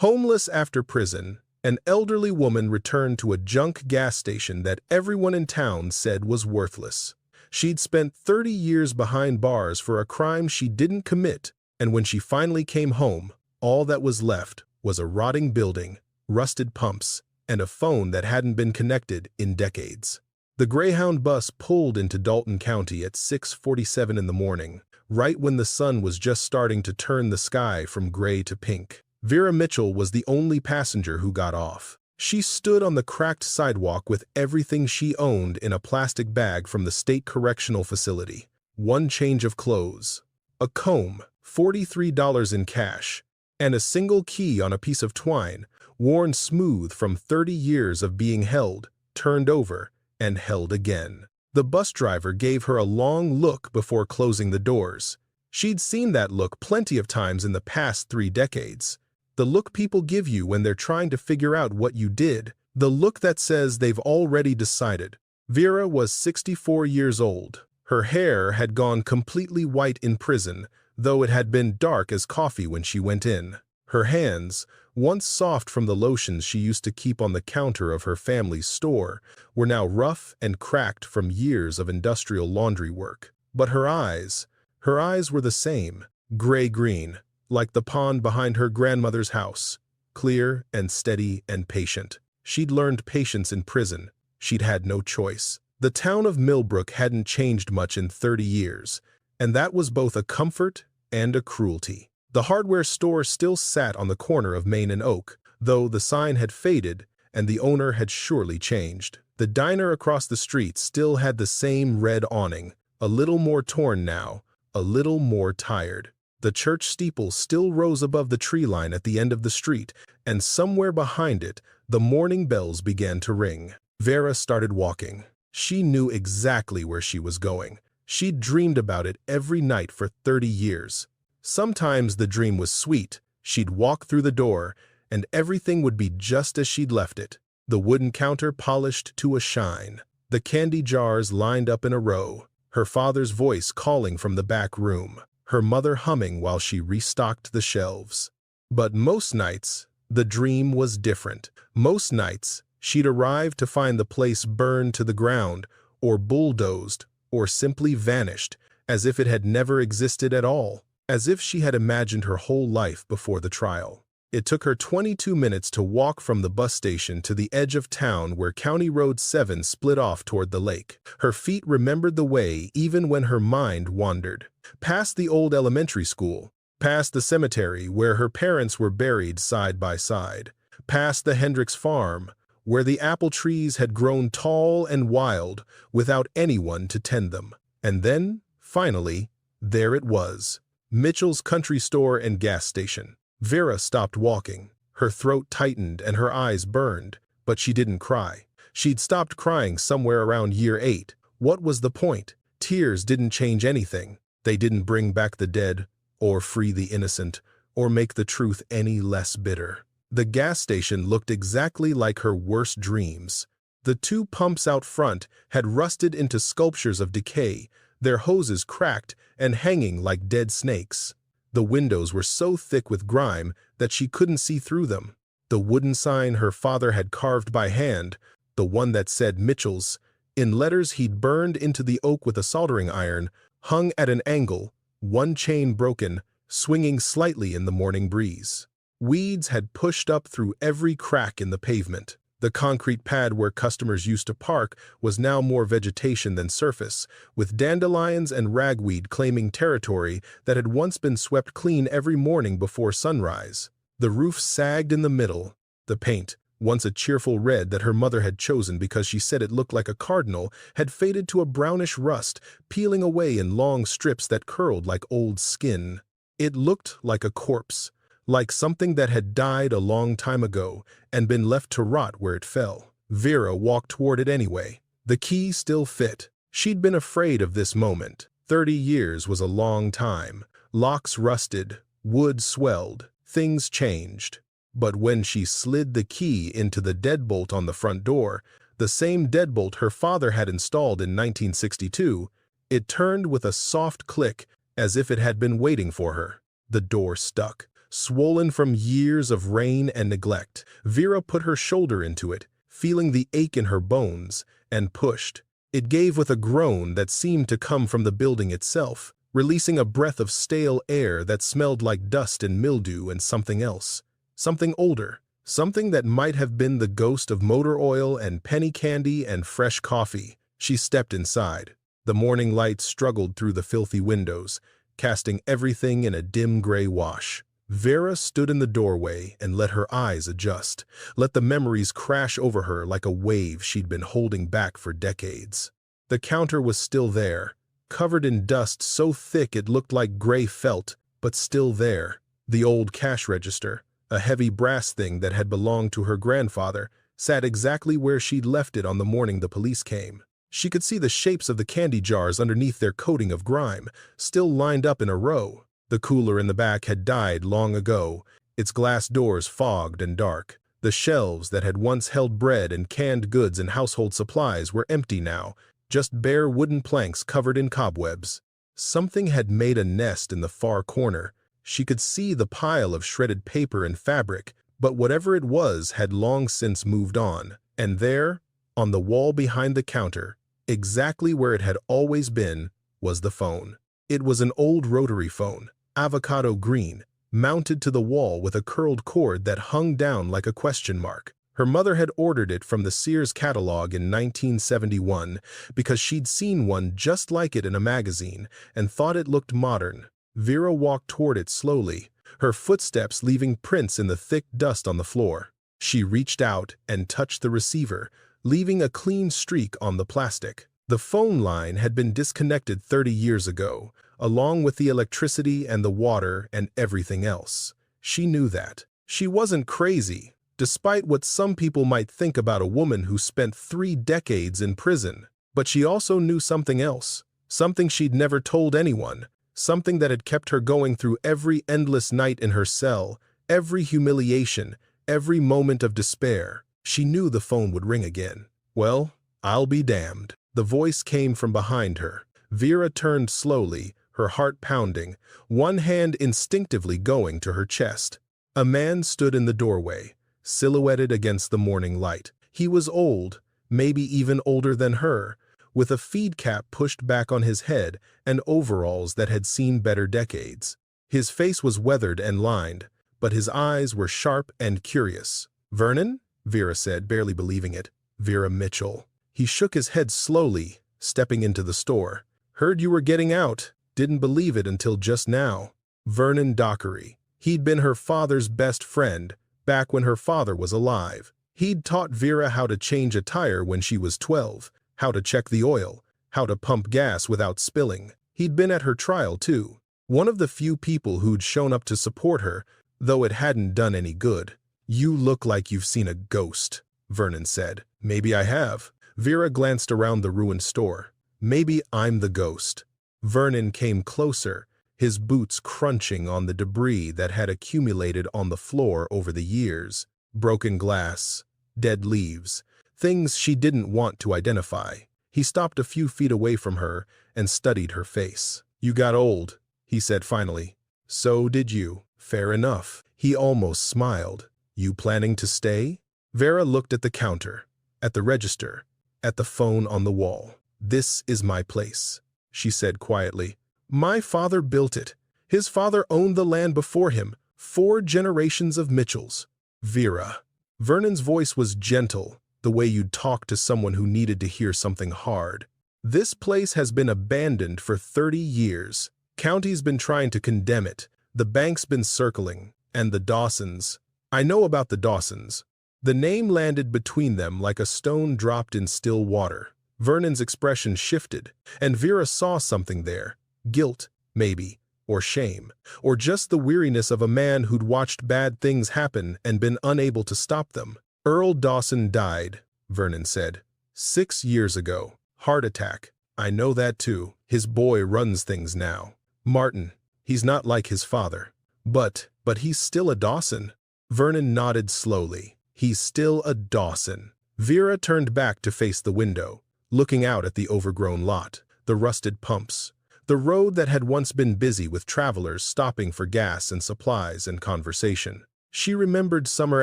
Homeless after prison, an elderly woman returned to a junk gas station that everyone in town said was worthless. She'd spent 30 years behind bars for a crime she didn't commit, and when she finally came home, all that was left was a rotting building, rusted pumps, and a phone that hadn't been connected in decades. The Greyhound bus pulled into Dalton County at 6:47 in the morning, right when the sun was just starting to turn the sky from gray to pink. Vera Mitchell was the only passenger who got off. She stood on the cracked sidewalk with everything she owned in a plastic bag from the state correctional facility. One change of clothes, a comb, $43 in cash, and a single key on a piece of twine, worn smooth from 30 years of being held, turned over, and held again. The bus driver gave her a long look before closing the doors. She'd seen that look plenty of times in the past 3 decades. The look people give you when they're trying to figure out what you did. The look that says they've already decided. Vera was 64 years old. Her hair had gone completely white in prison, though it had been dark as coffee when she went in. Her hands, once soft from the lotions she used to keep on the counter of her family's store, were now rough and cracked from years of industrial laundry work. But her eyes were the same, gray-green, like the pond behind her grandmother's house, clear and steady and patient. She'd learned patience in prison. She'd had no choice. The town of Millbrook hadn't changed much in 30 years, and that was both a comfort and a cruelty. The hardware store still sat on the corner of Main and Oak, though the sign had faded and the owner had surely changed. The diner across the street still had the same red awning, a little more torn now, a little more tired. The church steeple still rose above the tree line at the end of the street, and somewhere behind it, the morning bells began to ring. Vera started walking. She knew exactly where she was going. She'd dreamed about it every night for 30 years. Sometimes the dream was sweet. She'd walk through the door, and everything would be just as she'd left it. The wooden counter polished to a shine. The candy jars lined up in a row. Her father's voice calling from the back room. Her mother humming while she restocked the shelves. But most nights, the dream was different. Most nights, she'd arrive to find the place burned to the ground, or bulldozed, or simply vanished, as if it had never existed at all, as if she had imagined her whole life before the trial. It took her 22 minutes to walk from the bus station to the edge of town where County Road 7 split off toward the lake. Her feet remembered the way even when her mind wandered. Past the old elementary school, past the cemetery where her parents were buried side by side, past the Hendricks farm, where the apple trees had grown tall and wild without anyone to tend them. And then, finally, there it was, Mitchell's country store and gas station. Vera stopped walking. Her throat tightened and her eyes burned, but she didn't cry. She'd stopped crying somewhere around year 8. What was the point? Tears didn't change anything. They didn't bring back the dead, or free the innocent, or make the truth any less bitter. The gas station looked exactly like her worst dreams. The 2 pumps out front had rusted into sculptures of decay, their hoses cracked and hanging like dead snakes. The windows were so thick with grime that she couldn't see through them. The wooden sign her father had carved by hand, the one that said Mitchell's, in letters he'd burned into the oak with a soldering iron, hung at an angle, one chain broken, swinging slightly in the morning breeze. Weeds had pushed up through every crack in the pavement. The concrete pad where customers used to park was now more vegetation than surface, with dandelions and ragweed claiming territory that had once been swept clean every morning before sunrise. The roof sagged in the middle. The paint, once a cheerful red that her mother had chosen because she said it looked like a cardinal, had faded to a brownish rust, peeling away in long strips that curled like old skin. It looked like a corpse, like something that had died a long time ago and been left to rot where it fell. Vera walked toward it anyway. The key still fit. She'd been afraid of this moment. 30 years was a long time. Locks rusted, wood swelled, things changed. But when she slid the key into the deadbolt on the front door, the same deadbolt her father had installed in 1962, it turned with a soft click as if it had been waiting for her. The door stuck. swollen from years of rain and neglect. Vera put her shoulder into it, feeling the ache in her bones, and pushed. It gave with a groan that seemed to come from the building itself, releasing a breath of stale air that smelled like dust and mildew and something else. Something older. Something that might have been the ghost of motor oil and penny candy and fresh coffee. She stepped inside. The morning light struggled through the filthy windows, casting everything in a dim gray wash. Vera stood in the doorway and let her eyes adjust, let the memories crash over her like a wave she'd been holding back for decades. The counter was still there, covered in dust so thick it looked like gray felt, but still there. The old cash register, a heavy brass thing that had belonged to her grandfather, sat exactly where she'd left it on the morning the police came. She could see the shapes of the candy jars underneath their coating of grime, still lined up in a row. The cooler in the back had died long ago, its glass doors fogged and dark. The shelves that had once held bread and canned goods and household supplies were empty now, just bare wooden planks covered in cobwebs. Something had made a nest in the far corner. She could see the pile of shredded paper and fabric, but whatever it was had long since moved on. And there, on the wall behind the counter, exactly where it had always been, was the phone. It was an old rotary phone, avocado green, mounted to the wall with a curled cord that hung down like a question mark. Her mother had ordered it from the Sears catalog in 1971 because she'd seen one just like it in a magazine and thought it looked modern. Vera walked toward it slowly, her footsteps leaving prints in the thick dust on the floor. She reached out and touched the receiver, leaving a clean streak on the plastic. The phone line had been disconnected 30 years ago, along with the electricity and the water and everything else. She knew that. She wasn't crazy, despite what some people might think about a woman who spent 3 decades in prison. But she also knew something else, something she'd never told anyone, something that had kept her going through every endless night in her cell, every humiliation, every moment of despair. She knew the phone would ring again. Well, I'll be damned. The voice came from behind her. Vera turned slowly, her heart pounding, one hand instinctively going to her chest. A man stood in the doorway, silhouetted against the morning light. He was old, maybe even older than her, with a feed cap pushed back on his head and overalls that had seen better decades. His face was weathered and lined, but his eyes were sharp and curious. "Vernon?" Vera said, barely believing it. "Vera Mitchell." He shook his head slowly, stepping into the store. "Heard you were getting out. Didn't believe it until just now." Vernon Dockery. He'd been her father's best friend, back when her father was alive. He'd taught Vera how to change a tire when she was 12, how to check the oil, how to pump gas without spilling. He'd been at her trial, too. One of the few people who'd shown up to support her, though it hadn't done any good. "You look like you've seen a ghost," Vernon said. "Maybe I have." Vera glanced around the ruined store. "Maybe I'm the ghost." Vernon came closer, his boots crunching on the debris that had accumulated on the floor over the years. Broken glass, dead leaves, things she didn't want to identify. He stopped a few feet away from her and studied her face. "You got old," he said finally. "So did you." "Fair enough." He almost smiled. "You planning to stay?" Vera looked at the counter, at the register, at the phone on the wall. "This is my place," she said quietly. "My father built it. His father owned the land before him. 4 generations of Mitchells." "Vera." Vernon's voice was gentle, the way you'd talk to someone who needed to hear something hard. "This place has been abandoned for 30 years. County's been trying to condemn it. The bank's been circling. And the Dawsons. I know about the Dawsons." The name landed between them like a stone dropped in still water. Vernon's expression shifted, and Vera saw something there. Guilt, maybe, or shame, or just the weariness of a man who'd watched bad things happen and been unable to stop them. "Earl Dawson died," Vernon said. 6 years ago. Heart attack. I know that too. His boy runs things now. Martin. He's not like his father. But he's still a Dawson." Vernon nodded slowly. "He's still a Dawson." Vera turned back to face the window, looking out at the overgrown lot, the rusted pumps, The road that had once been busy with travelers stopping for gas and supplies and conversation. She remembered summer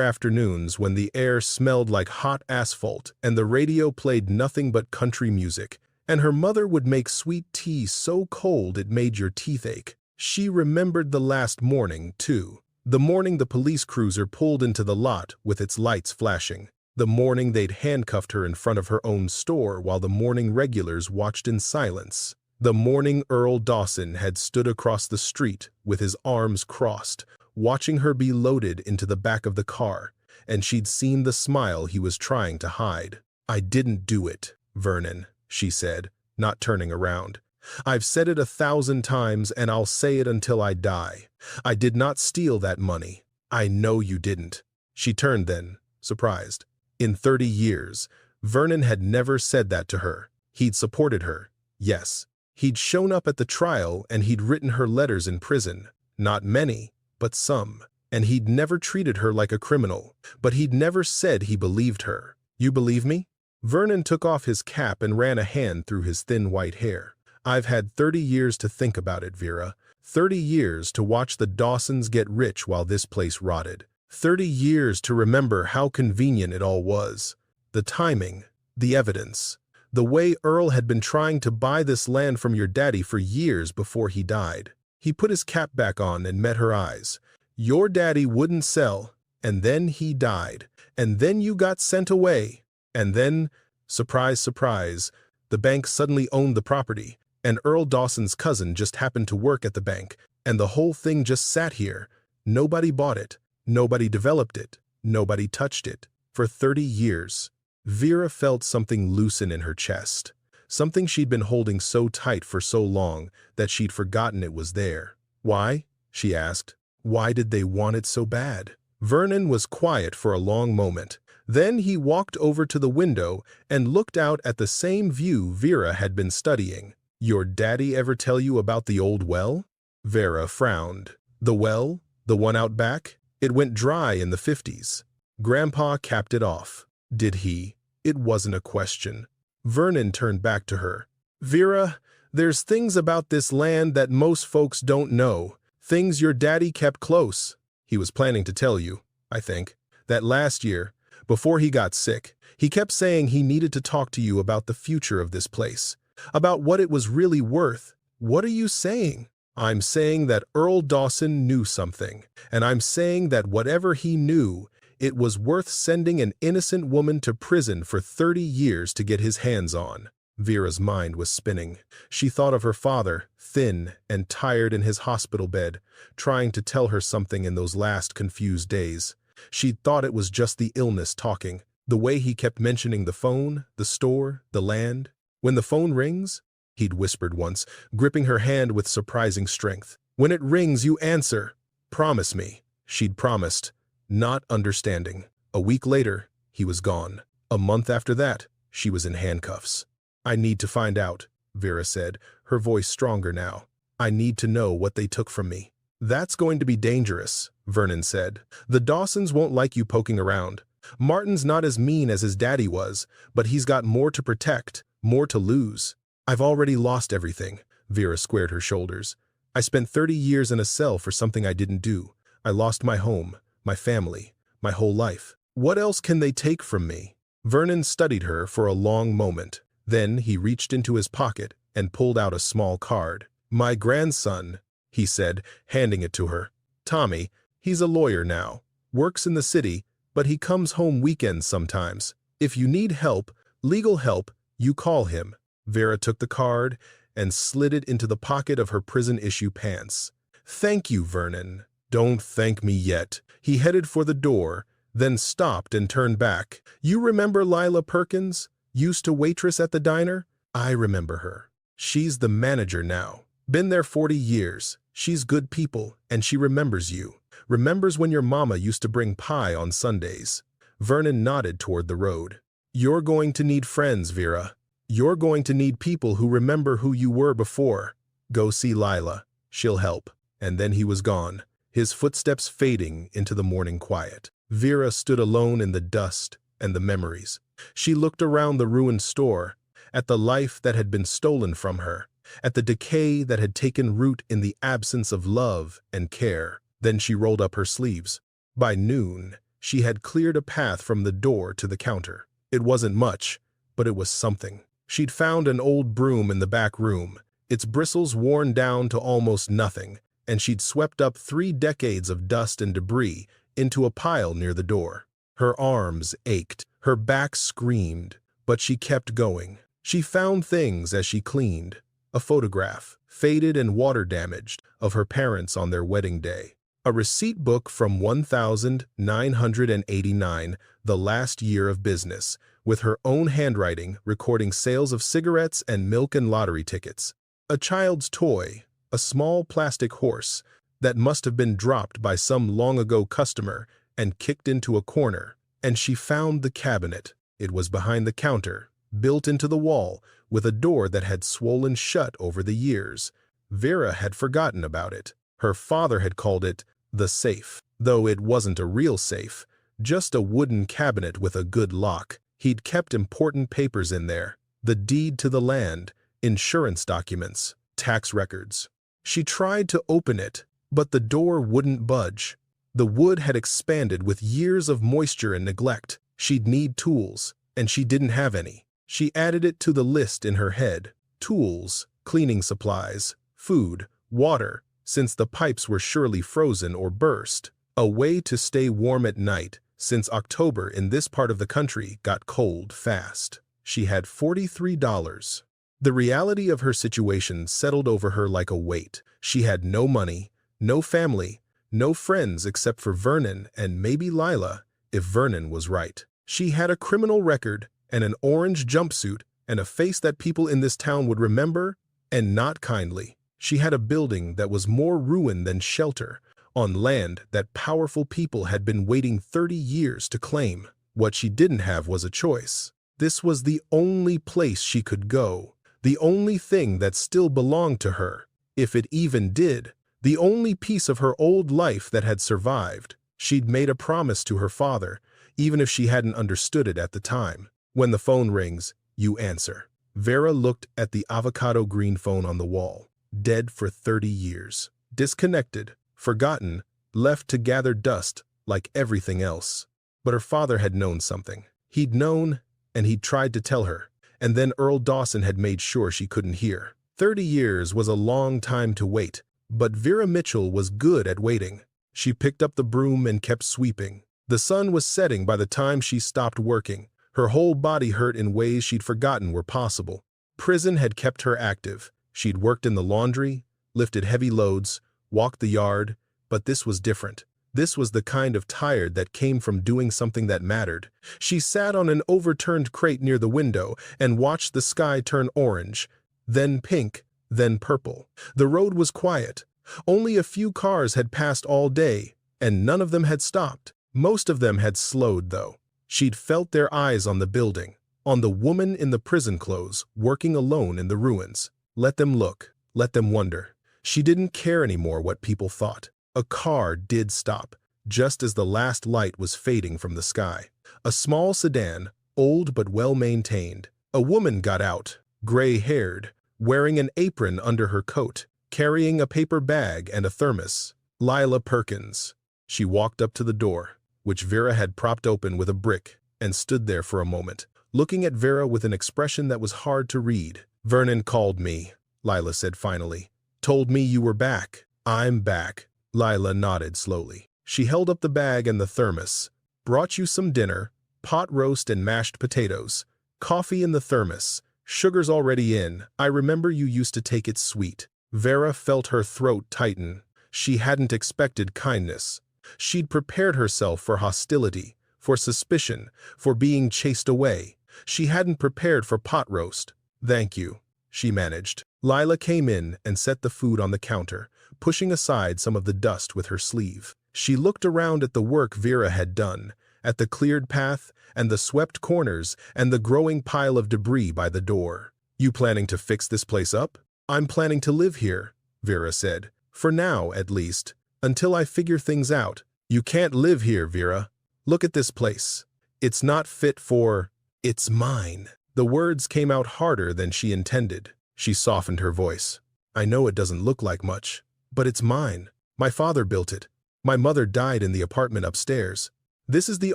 afternoons when the air smelled like hot asphalt and the radio played nothing but country music, and her mother would make sweet tea so cold it made your teeth ache. She remembered the last morning, too. The morning the police cruiser pulled into the lot with its lights flashing. The morning they'd handcuffed her in front of her own store while the morning regulars watched in silence. The morning Earl Dawson had stood across the street with his arms crossed, watching her be loaded into the back of the car, and she'd seen the smile he was trying to hide. "I didn't do it, Vernon," she said, not turning around. "I've said it 1,000 times and I'll say it until I die. I did not steal that money. I know you didn't." She turned then, surprised. In 30 years, Vernon had never said that to her. He'd supported her, yes. He'd shown up at the trial and he'd written her letters in prison. Not many, but some. And he'd never treated her like a criminal, but he'd never said he believed her. "You believe me?" Vernon took off his cap and ran a hand through his thin white hair. "I've had 30 years to think about it, Vera. 30 years to watch the Dawsons get rich while this place rotted. 30 years to remember how convenient it all was. The timing, the evidence, the way Earl had been trying to buy this land from your daddy for years before he died." He put his cap back on and met her eyes. "Your daddy wouldn't sell, and then he died, and then you got sent away, and then, surprise, surprise, the bank suddenly owned the property, and Earl Dawson's cousin just happened to work at the bank, and the whole thing just sat here. Nobody bought it, nobody developed it, nobody touched it, for 30 years. Vera felt something loosen in her chest. Something she'd been holding so tight for so long that she'd forgotten it was there. "Why?" she asked. "Why did they want it so bad?" Vernon was quiet for a long moment. Then he walked over to the window and looked out at the same view Vera had been studying. "Your daddy ever tell you about the old well?" Vera frowned. "The well? The one out back? It went dry in the 50s. Grandpa capped it off." "Did he?" It wasn't a question. Vernon turned back to her. "Vera, there's things about this land that most folks don't know, things your daddy kept close. He was planning to tell you, I think, that last year, before he got sick, he kept saying he needed to talk to you about the future of this place, about what it was really worth." "What are you saying?" "I'm saying that Earl Dawson knew something, and I'm saying that whatever he knew, it was worth sending an innocent woman to prison for 30 years to get his hands on." Vera's mind was spinning. She thought of her father, thin and tired in his hospital bed, trying to tell her something in those last confused days. She'd thought it was just the illness talking, the way he kept mentioning the phone, the store, the land. "When the phone rings," he'd whispered once, gripping her hand with surprising strength. "When it rings, you answer. Promise me." She'd promised, not understanding. A week later, he was gone. A month after that, she was in handcuffs. "I need to find out," Vera said, her voice stronger now. "I need to know what they took from me." "That's going to be dangerous," Vernon said. "The Dawsons won't like you poking around. Martin's not as mean as his daddy was, but he's got more to protect, more to lose." "I've already lost everything," Vera squared her shoulders. "I spent 30 years in a cell for something I didn't do. I lost my home, my family, my whole life. What else can they take from me?" Vernon studied her for a long moment. Then he reached into his pocket and pulled out a small card. "My grandson," he said, handing it to her. "Tommy, he's a lawyer now, works in the city, but he comes home weekends sometimes. If you need help, legal help, you call him." Vera took the card and slid it into the pocket of her prison-issue pants. "Thank you, Vernon." "Don't thank me yet." He headed for the door, then stopped and turned back. "You remember Lila Perkins? Used to waitress at the diner?" "I remember her. She's the manager now. Been there 40 years. She's good people, and she remembers you. Remembers when your mama used to bring pie on Sundays." Vernon nodded toward the road. "You're going to need friends, Vera. You're going to need people who remember who you were before. Go see Lila. She'll help." And then he was gone, his footsteps fading into the morning quiet. Vera stood alone in the dust and the memories. She looked around the ruined store, at the life that had been stolen from her, at the decay that had taken root in the absence of love and care. Then she rolled up her sleeves. By noon, she had cleared a path from the door to the counter. It wasn't much, but it was something. She'd found an old broom in the back room, its bristles worn down to almost nothing, and she'd swept up 3 decades of dust and debris into a pile near the door. Her arms ached, her back screamed, but she kept going. She found things as she cleaned. A photograph, faded and water-damaged, of her parents on their wedding day. A receipt book from 1989, the last year of business, with her own handwriting recording sales of cigarettes and milk and lottery tickets. A child's toy, a small plastic horse, that must have been dropped by some long-ago customer and kicked into a corner. And she found the cabinet. It was behind the counter, built into the wall, with a door that had swollen shut over the years. Vera had forgotten about it. Her father had called it the safe, though it wasn't a real safe, just a wooden cabinet with a good lock. He'd kept important papers in there, the deed to the land, insurance documents, tax records. She tried to open it, but the door wouldn't budge. The wood had expanded with years of moisture and neglect. She'd need tools, and she didn't have any. She added it to the list in her head. Tools, cleaning supplies, food, water, since the pipes were surely frozen or burst. A way to stay warm at night, since October in this part of the country got cold fast. She had $43. The reality of her situation settled over her like a weight. She had no money, no family, no friends except for Vernon and maybe Lila, if Vernon was right. She had a criminal record and an orange jumpsuit and a face that people in this town would remember, and not kindly. She had a building that was more ruin than shelter, on land that powerful people had been waiting 30 years to claim. What she didn't have was a choice. This was the only place she could go, the only thing that still belonged to her, if it even did, the only piece of her old life that had survived. She'd made a promise to her father, even if she hadn't understood it at the time. When the phone rings, you answer. Vera looked at the avocado green phone on the wall. Dead for 30 years. Disconnected, forgotten, left to gather dust like everything else. But her father had known something. He'd known, and he'd tried to tell her. And then Earl Dawson had made sure she couldn't hear. 30 years was a long time to wait, but Vera Mitchell was good at waiting. She picked up the broom and kept sweeping. The sun was setting by the time she stopped working. Her whole body hurt in ways she'd forgotten were possible. Prison had kept her active. She'd worked in the laundry, lifted heavy loads, walked the yard, but this was different. This was the kind of tired that came from doing something that mattered. She sat on an overturned crate near the window and watched the sky turn orange, then pink, then purple. The road was quiet. Only a few cars had passed all day, and none of them had stopped. Most of them had slowed, though. She'd felt their eyes on the building, on the woman in the prison clothes, working alone in the ruins. Let them look, let them wonder. She didn't care anymore what people thought. A car did stop, just as the last light was fading from the sky. A small sedan, old but well-maintained. A woman got out, gray-haired, wearing an apron under her coat, carrying a paper bag and a thermos. Lila Perkins. She walked up to the door, which Vera had propped open with a brick, and stood there for a moment, looking at Vera with an expression that was hard to read. "Vernon called me," Lila said finally. "Told me you were back." "I'm back." Lila nodded slowly. She held up the bag and the thermos. "Brought you some dinner, pot roast and mashed potatoes, coffee in the thermos, sugar's already in. I remember you used to take it sweet." Vera felt her throat tighten. She hadn't expected kindness. She'd prepared herself for hostility, for suspicion, for being chased away. She hadn't prepared for pot roast. "Thank you," she managed. Lila came in and set the food on the counter, pushing aside some of the dust with her sleeve. She looked around at the work Vera had done, at the cleared path and the swept corners and the growing pile of debris by the door. "You planning to fix this place up?" "I'm planning to live here," Vera said. "For now, at least, until I figure things out." "You can't live here, Vera. Look at this place. It's not fit for... It's mine." The words came out harder than she intended. She softened her voice. I know it doesn't look like much, but it's mine. My father built it. My mother died in the apartment upstairs. This is the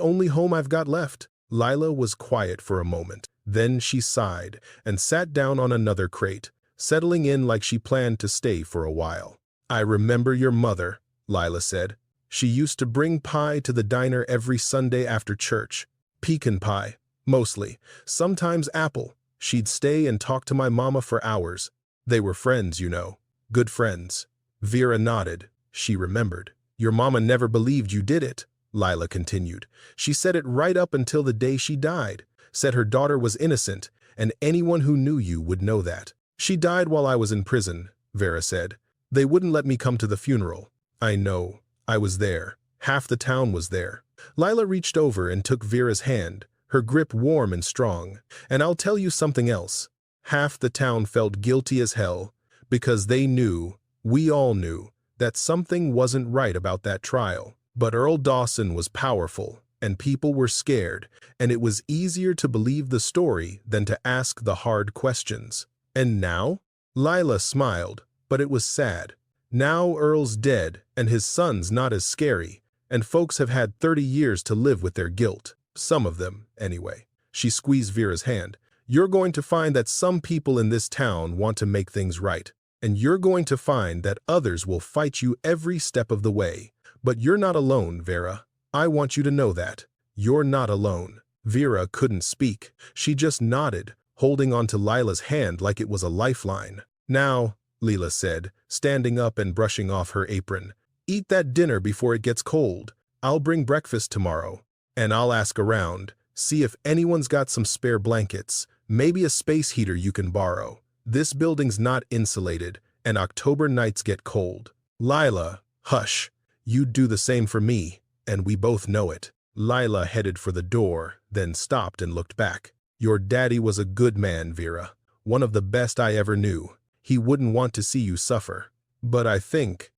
only home I've got left. Lila was quiet for a moment. Then she sighed and sat down on another crate, settling in like she planned to stay for a while. I remember your mother, Lila said. She used to bring pie to the diner every Sunday after church. Pecan pie, mostly. Sometimes apple. She'd stay and talk to my mama for hours. They were friends, you know. Good friends. Vera nodded. She remembered. Your mama never believed you did it, Lila continued. She said it right up until the day she died. Said her daughter was innocent, and anyone who knew you would know that. She died while I was in prison, Vera said. They wouldn't let me come to the funeral. I know. I was there. Half the town was there. Lila reached over and took Vera's hand, her grip warm and strong. And I'll tell you something else. Half the town felt guilty as hell, because they knew, we all knew, that something wasn't right about that trial. But Earl Dawson was powerful, and people were scared, and it was easier to believe the story than to ask the hard questions. And now? Lila smiled, but it was sad. Now Earl's dead, and his son's not as scary, and folks have had 30 years to live with their guilt. Some of them, anyway. She squeezed Vera's hand. You're going to find that some people in this town want to make things right, and you're going to find that others will fight you every step of the way. But you're not alone, Vera. I want you to know that. You're not alone. Vera couldn't speak. She just nodded, holding onto Lila's hand like it was a lifeline. Now, Lila said, standing up and brushing off her apron, eat that dinner before it gets cold. I'll bring breakfast tomorrow. And I'll ask around, see if anyone's got some spare blankets, maybe a space heater you can borrow. This building's not insulated, and October nights get cold. Lila, hush. You'd do the same for me, and we both know it. Lila headed for the door, then stopped and looked back. Your daddy was a good man, Vera. One of the best I ever knew. He wouldn't want to see you suffer. But I think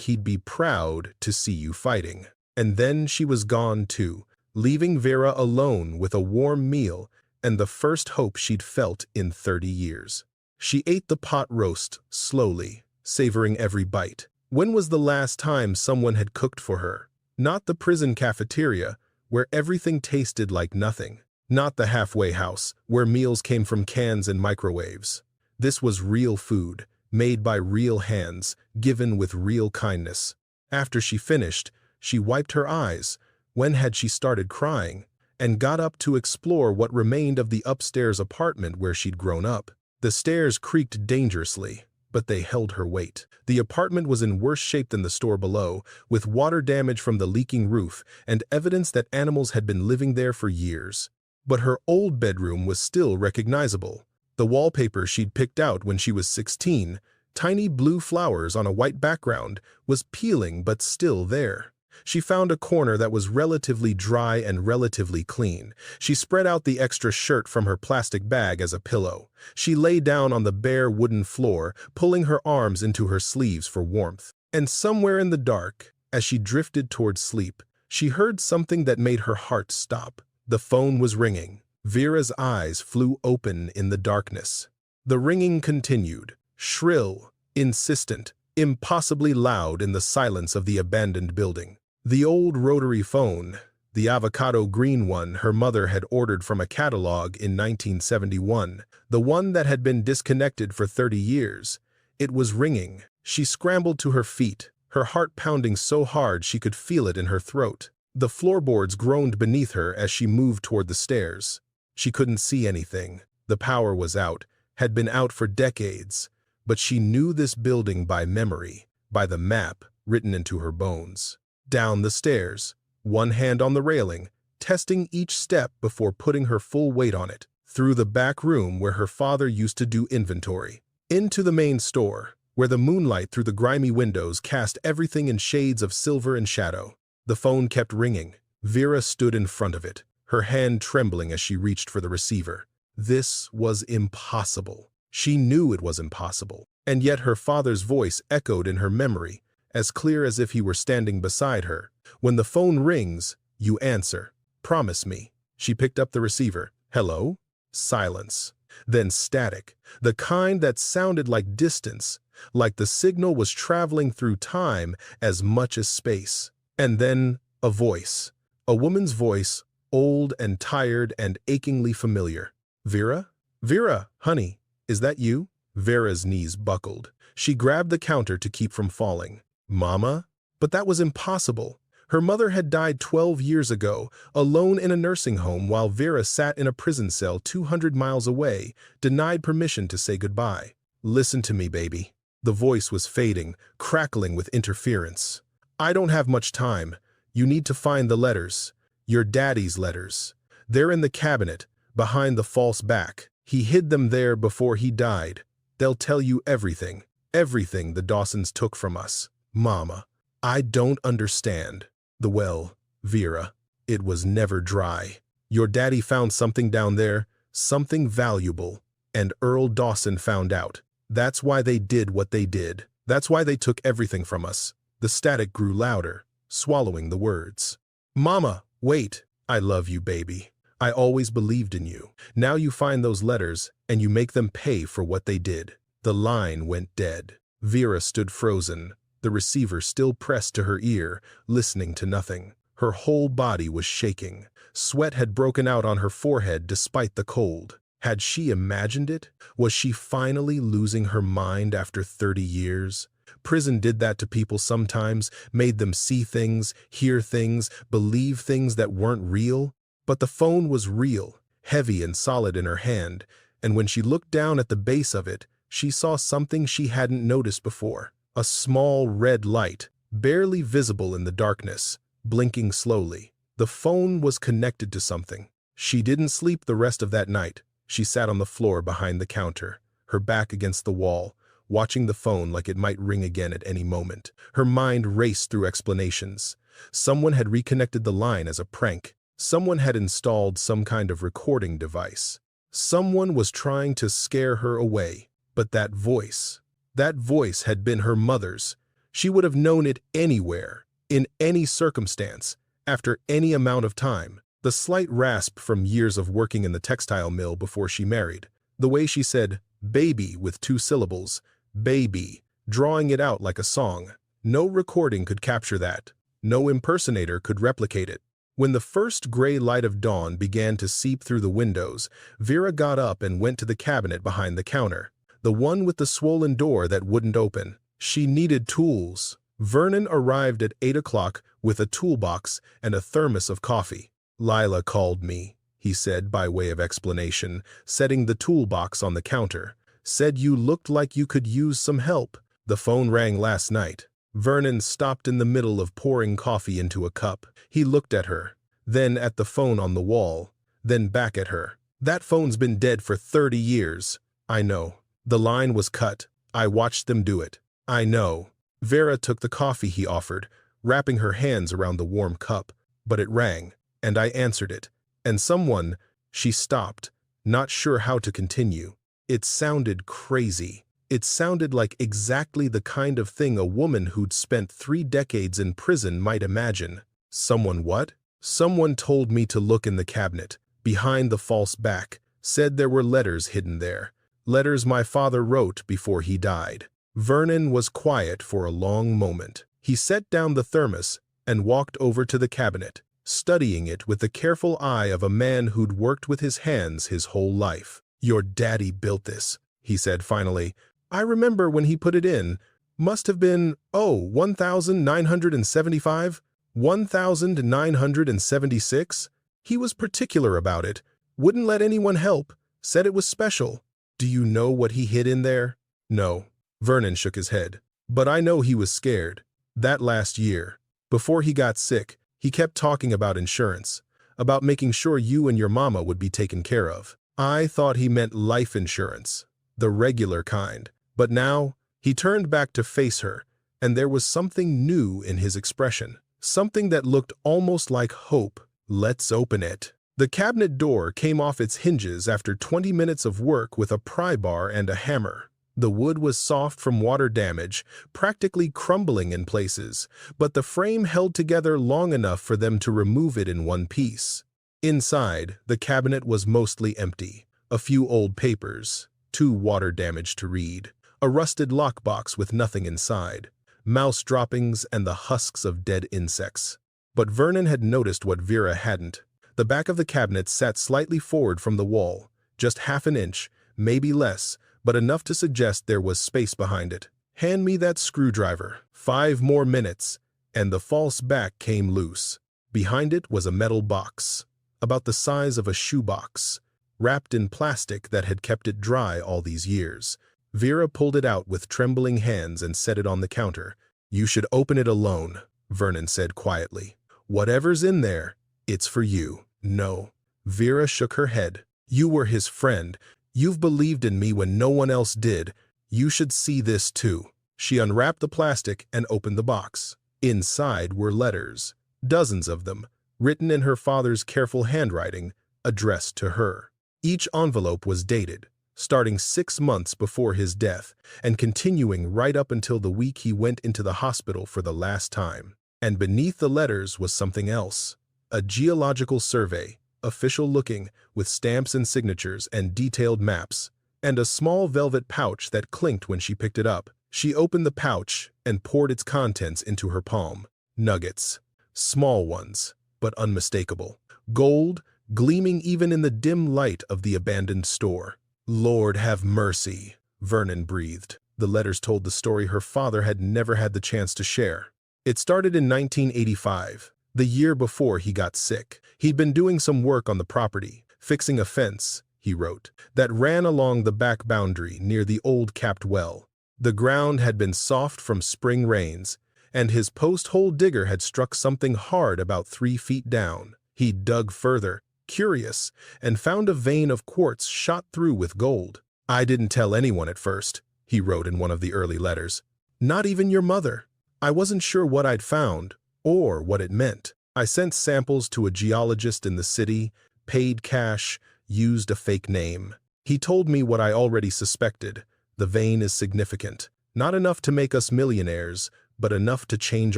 he'd be proud to see you fighting. And then she was gone too, leaving Vera alone with a warm meal and the first hope she'd felt in 30 years. She ate the pot roast slowly, savoring every bite. When was the last time someone had cooked for her? Not the prison cafeteria, where everything tasted like nothing. Not the halfway house, where meals came from cans and microwaves. This was real food, made by real hands, given with real kindness. After she finished, she wiped her eyes. When had she started crying? And got up to explore what remained of the upstairs apartment where she'd grown up. The stairs creaked dangerously, but they held her weight. The apartment was in worse shape than the store below, with water damage from the leaking roof and evidence that animals had been living there for years. But her old bedroom was still recognizable. The wallpaper she'd picked out when she was 16, tiny blue flowers on a white background, was peeling but still there. She found a corner that was relatively dry and relatively clean. She spread out the extra shirt from her plastic bag as a pillow. She lay down on the bare wooden floor, pulling her arms into her sleeves for warmth. And somewhere in the dark, as she drifted towards sleep, she heard something that made her heart stop. The phone was ringing. Vera's eyes flew open in the darkness. The ringing continued, shrill, insistent, impossibly loud in the silence of the abandoned building. The old rotary phone, the avocado green one her mother had ordered from a catalog in 1971, the one that had been disconnected for 30 years. It was ringing. She scrambled to her feet, her heart pounding so hard she could feel it in her throat. The floorboards groaned beneath her as she moved toward the stairs. She couldn't see anything. The power was out, had been out for decades, but she knew this building by memory, by the map written into her bones. Down the stairs, one hand on the railing, testing each step before putting her full weight on it, through the back room where her father used to do inventory, into the main store, where the moonlight through the grimy windows cast everything in shades of silver and shadow. The phone kept ringing. Vera stood in front of it, her hand trembling as she reached for the receiver. This was impossible. She knew it was impossible, and yet her father's voice echoed in her memory, as clear as if he were standing beside her. When the phone rings, you answer. Promise me. She picked up the receiver. Hello? Silence. then static, the kind that sounded like distance, like the signal was traveling through time as much as space. And then a voice, a woman's voice, old and tired and achingly familiar. Vera? Vera, honey, is that you? Vera's knees buckled. She grabbed the counter to keep from falling. Mama? But that was impossible. Her mother had died 12 years ago, alone in a nursing home while Vera sat in a prison cell 200 miles away, denied permission to say goodbye. Listen to me, baby. The voice was fading, crackling with interference. I don't have much time. You need to find the letters. Your daddy's letters. They're in the cabinet, behind the false back. He hid them there before he died. They'll tell you everything. Everything the Dawsons took from us. Mama, I don't understand. The well, Vera, it was never dry. Your daddy found something down there, something valuable, and Earl Dawson found out. That's why they did what they did. That's why they took everything from us. The static grew louder, swallowing the words. Mama, wait. I love you, baby. I always believed in you. Now you find those letters, and you make them pay for what they did. The line went dead. Vera stood frozen, the receiver still pressed to her ear, listening to nothing. Her whole body was shaking. Sweat had broken out on her forehead despite the cold. Had she imagined it? Was she finally losing her mind after 30 years? Prison did that to people sometimes, made them see things, hear things, believe things that weren't real. But the phone was real, heavy and solid in her hand, and when she looked down at the base of it, she saw something she hadn't noticed before. A small red light, barely visible in the darkness, blinking slowly. The phone was connected to something. She didn't sleep the rest of that night. She sat on the floor behind the counter, her back against the wall, watching the phone like it might ring again at any moment. Her mind raced through explanations. Someone had reconnected the line as a prank. Someone had installed some kind of recording device. Someone was trying to scare her away. But that voice had been her mother's. She would have known it anywhere, in any circumstance, after any amount of time. The slight rasp from years of working in the textile mill before she married. The way she said, baby with 2 syllables, baby, drawing it out like a song. No recording could capture that. No impersonator could replicate it. When the first gray light of dawn began to seep through the windows, Vera got up and went to the cabinet behind the counter, the one with the swollen door that wouldn't open. She needed tools. Vernon arrived at 8 o'clock with a toolbox and a thermos of coffee. Lila called me, he said by way of explanation, setting the toolbox on the counter. Said you looked like you could use some help. The phone rang last night. Vernon stopped in the middle of pouring coffee into a cup. He looked at her, then at the phone on the wall, then back at her. That phone's been dead for 30 years. I know. The line was cut. I watched them do it. I know. Vera took the coffee he offered, wrapping her hands around the warm cup. But it rang, and I answered it. And someone, she stopped, not sure how to continue. It sounded crazy. It sounded like exactly the kind of thing a woman who'd spent 3 decades in prison might imagine. Someone what? Someone told me to look in the cabinet, behind the false back, said there were letters hidden there. Letters my father wrote before he died. Vernon was quiet for a long moment. He set down the thermos and walked over to the cabinet, studying it with the careful eye of a man who'd worked with his hands his whole life. Your daddy built this, he said finally. I remember when he put it in. Must have been, 1975? 1976? He was particular about it. Wouldn't let anyone help. Said it was special. Do you know what he hid in there? No. Vernon shook his head. But I know he was scared. That last year, before he got sick, he kept talking about insurance, about making sure you and your mama would be taken care of. I thought he meant life insurance, the regular kind. But now, he turned back to face her, and there was something new in his expression, something that looked almost like hope. Let's open it. The cabinet door came off its hinges after 20 minutes of work with a pry bar and a hammer. The wood was soft from water damage, practically crumbling in places, but the frame held together long enough for them to remove it in one piece. Inside, the cabinet was mostly empty. A few old papers, too water-damaged to read, a rusted lockbox with nothing inside, mouse droppings and the husks of dead insects. But Vernon had noticed what Vera hadn't. The back of the cabinet sat slightly forward from the wall, just half an inch, maybe less, but enough to suggest there was space behind it. "Hand me that screwdriver." 5 more minutes, and the false back came loose. Behind it was a metal box, about the size of a shoebox, wrapped in plastic that had kept it dry all these years. Vera pulled it out with trembling hands and set it on the counter. "You should open it alone," Vernon said quietly. "Whatever's in there, it's for you." "No." Vera shook her head. "You were his friend. You've believed in me when no one else did. You should see this too." She unwrapped the plastic and opened the box. Inside were letters, dozens of them, written in her father's careful handwriting, addressed to her. Each envelope was dated, starting 6 months before his death and continuing right up until the week he went into the hospital for the last time. And beneath the letters was something else, a geological survey, official-looking, with stamps and signatures and detailed maps, and a small velvet pouch that clinked when she picked it up. She opened the pouch and poured its contents into her palm. Nuggets. Small ones, but unmistakable. Gold, gleaming even in the dim light of the abandoned store. "Lord have mercy," Vernon breathed. The letters told the story her father had never had the chance to share. It started in 1985, the year before he got sick. He'd been doing some work on the property, fixing a fence, he wrote, that ran along the back boundary near the old capped well. The ground had been soft from spring rains, and his post-hole digger had struck something hard about 3 feet down. He dug further, curious, and found a vein of quartz shot through with gold. "I didn't tell anyone at first," he wrote in one of the early letters. "Not even your mother. I wasn't sure what I'd found, or what it meant. I sent samples to a geologist in the city, paid cash, used a fake name. He told me what I already suspected. The vein is significant. Not enough to make us millionaires, but enough to change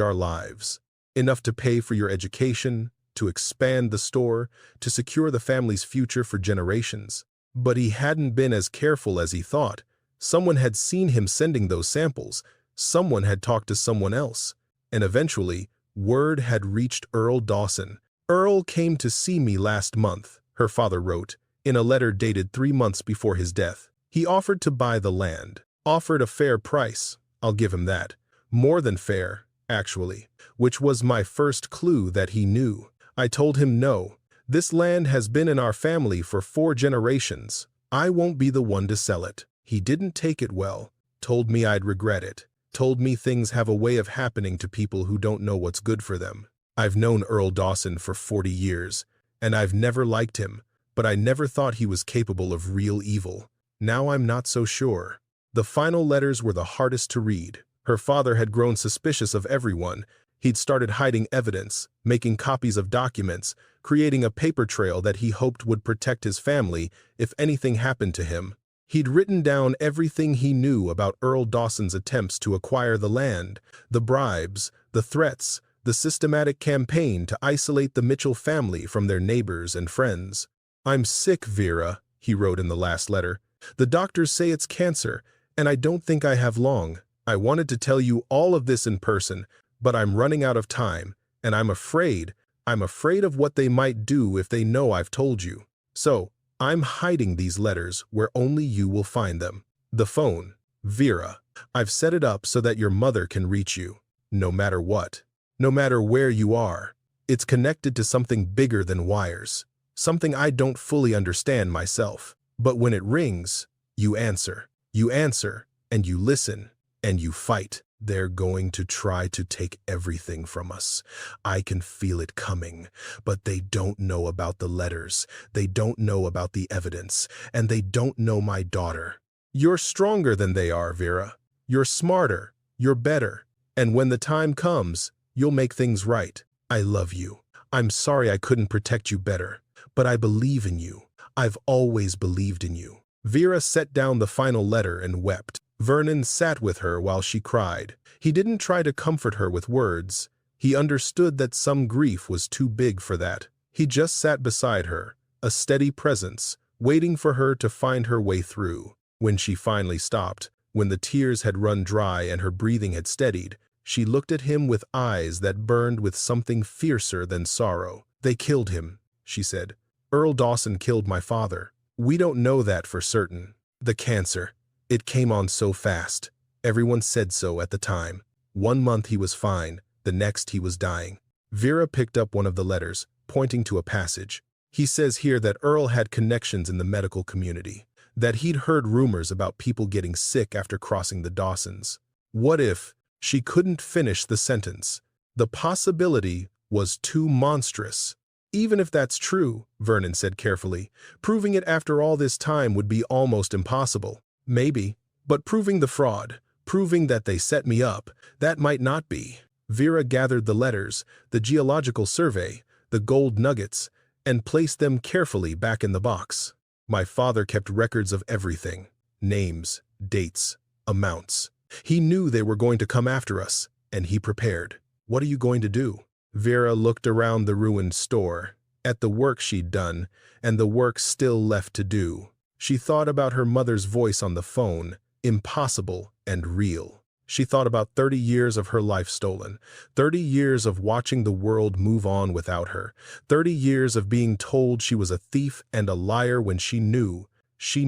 our lives. Enough to pay for your education, to expand the store, to secure the family's future for generations." But he hadn't been as careful as he thought. Someone had seen him sending those samples. Someone had talked to someone else. And eventually, word had reached Earl Dawson. "Earl came to see me last month," her father wrote, in a letter dated 3 months before his death. "He offered to buy the land. Offered a fair price. I'll give him that. More than fair, actually, which was my first clue that he knew. I told him no. This land has been in our family for 4 generations. I won't be the one to sell it." He didn't take it well. Told me I'd regret it. Told me things have a way of happening to people who don't know what's good for them. I've known Earl Dawson for 40 years, and I've never liked him, but I never thought he was capable of real evil. Now I'm not so sure. The final letters were the hardest to read. Her father had grown suspicious of everyone. He'd started hiding evidence, making copies of documents, creating a paper trail that he hoped would protect his family if anything happened to him. He'd written down everything he knew about Earl Dawson's attempts to acquire the land, the bribes, the threats, the systematic campaign to isolate the Mitchell family from their neighbors and friends. "I'm sick, Vera," he wrote in the last letter. "The doctors say it's cancer, and I don't think I have long. I wanted to tell you all of this in person, but I'm running out of time, and I'm afraid of what they might do if they know I've told you. So, I'm hiding these letters where only you will find them. The phone, Vera. I've set it up so that your mother can reach you, no matter what. No matter where you are. It's connected to something bigger than wires, something I don't fully understand myself. But when it rings, you answer. You answer, and you listen, and you fight. They're going to try to take everything from us. I can feel it coming, but they don't know about the letters. They don't know about the evidence, and they don't know my daughter. You're stronger than they are, Vera. You're smarter. You're better. And when the time comes, you'll make things right. I love you. I'm sorry I couldn't protect you better, but I believe in you. I've always believed in you." Vera set down the final letter and wept. Vernon sat with her while she cried. He didn't try to comfort her with words. He understood that some grief was too big for that. He just sat beside her, a steady presence, waiting for her to find her way through. When she finally stopped, when the tears had run dry and her breathing had steadied, she looked at him with eyes that burned with something fiercer than sorrow. "They killed him," she said. "Earl Dawson killed my father. We don't know that for certain. The cancer. It came on so fast. Everyone said so at the time. 1 month he was fine, the next he was dying." Vera picked up one of the letters, pointing to a passage. "He says here that Earl had connections in the medical community, that he'd heard rumors about people getting sick after crossing the Dawsons. What if—" She couldn't finish the sentence. The possibility was too monstrous. "Even if that's true," Vernon said carefully, "proving it after all this time would be almost impossible. Maybe, but proving the fraud, proving that they set me up, that might not be." Vera gathered the letters, the geological survey, the gold nuggets, and placed them carefully back in the box. "My father kept records of everything. Names, dates, amounts. He knew they were going to come after us, and he prepared. What are you going to do?" Vera looked around the ruined store, at the work she'd done, and the work still left to do. She thought about her mother's voice on the phone, impossible and real. She thought about 30 years of her life stolen, 30 years of watching the world move on without her, 30 years of being told she was a thief and a liar when she knew she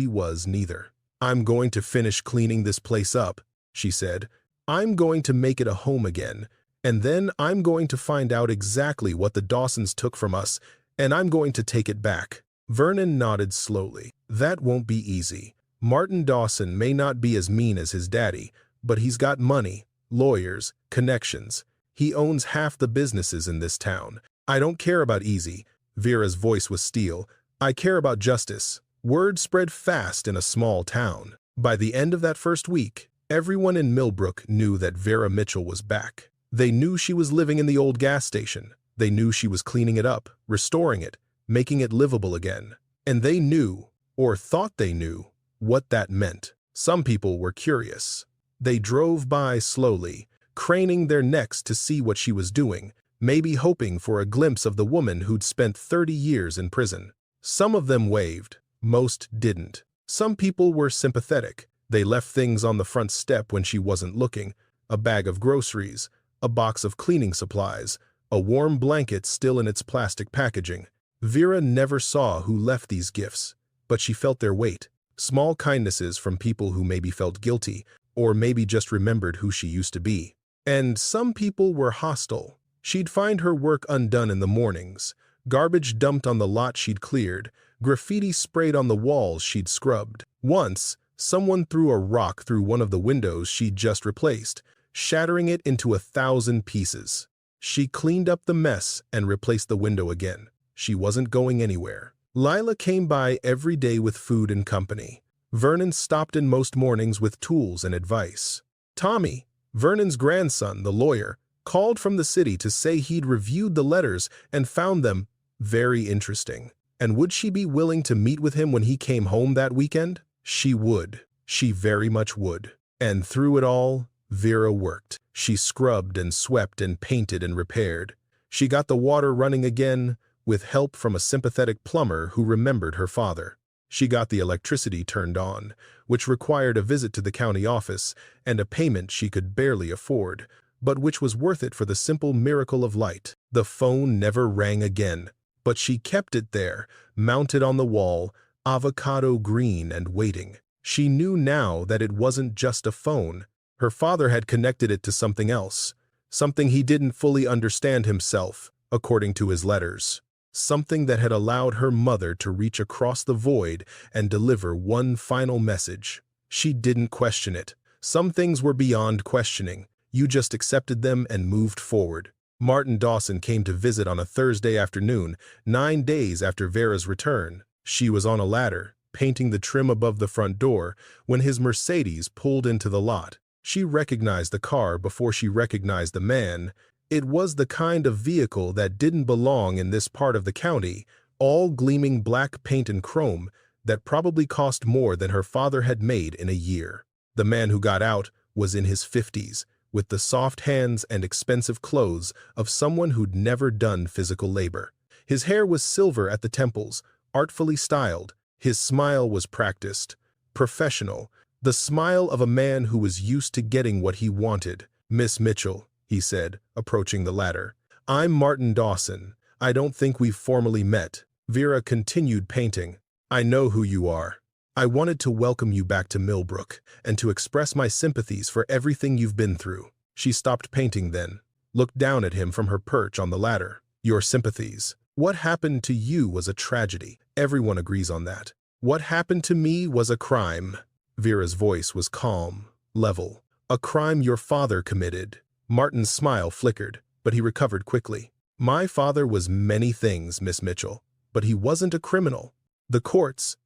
was neither. "I'm going to finish cleaning this place up," she said. "I'm going to make it a home again, and then I'm going to find out exactly what the Dawsons took from us, and I'm going to take it back." Vernon nodded slowly. "That won't be easy. Martin Dawson may not be as mean as his daddy, but he's got money, lawyers, connections. He owns half the businesses in this town. I don't care about easy." Vera's voice was steel. "I care about justice." Word spread fast in a small town. By the end of that first week, everyone in Millbrook knew that Vera Mitchell was back. They knew she was living in the old gas station. They knew she was cleaning it up, restoring it, making it livable again. And they knew, or thought they knew, what that meant. Some people were curious. They drove by slowly, craning their necks to see what she was doing, maybe hoping for a glimpse of the woman who'd spent 30 years in prison. Some of them waved. Most didn't. Some people were sympathetic. They left things on the front step when she wasn't looking: a bag of groceries, a box of cleaning supplies, a warm blanket still in its plastic packaging. Vera never saw who left these gifts, but she felt their weight. Small kindnesses from people who maybe felt guilty, or maybe just remembered who she used to be. And some people were hostile. She'd find her work undone in the mornings, garbage dumped on the lot she'd cleared, graffiti sprayed on the walls she'd scrubbed. Once, someone threw a rock through one of the windows she'd just replaced, shattering it into 1,000 pieces. She cleaned up the mess and replaced the window again. She wasn't going anywhere. Lila came by every day with food and company. Vernon stopped in most mornings with tools and advice. Tommy, Vernon's grandson, the lawyer, called from the city to say he'd reviewed the letters and found them very interesting. And would she be willing to meet with him when he came home that weekend? She would. She very much would. And through it all, Vera worked. She scrubbed and swept and painted and repaired. She got the water running again, with help from a sympathetic plumber who remembered her father. She got the electricity turned on, which required a visit to the county office and a payment she could barely afford, but which was worth it for the simple miracle of light. The phone never rang again, but she kept it there, mounted on the wall, avocado green and waiting. She knew now that it wasn't just a phone. Her father had connected it to something else, something he didn't fully understand himself, according to his letters. Something that had allowed her mother to reach across the void and deliver one final message. She didn't question it. Some things were beyond questioning. You just accepted them and moved forward. Martin Dawson came to visit on a Thursday afternoon, 9 days after Vera's return. She was on a ladder, painting the trim above the front door, when his Mercedes pulled into the lot. She recognized the car before she recognized the man. It was the kind of vehicle that didn't belong in this part of the county, all gleaming black paint and chrome that probably cost more than her father had made in a year. The man who got out was in his 50s, with the soft hands and expensive clothes of someone who'd never done physical labor. His hair was silver at the temples, artfully styled. His smile was practiced, professional, the smile of a man who was used to getting what he wanted. "Miss Mitchell," he said, approaching the ladder. "I'm Martin Dawson. I don't think we've formally met." Vera continued painting. "I know who you are. I wanted to welcome you back to Millbrook and to express my sympathies for everything you've been through." She stopped painting then, looked down at him from her perch on the ladder. "Your sympathies. What happened to you was a tragedy. Everyone agrees on that. What happened to me was a crime." Vera's voice was calm, level. "A crime your father committed." Martin's smile flickered, but he recovered quickly. "My father was many things, Miss Mitchell, but he wasn't a criminal. The courts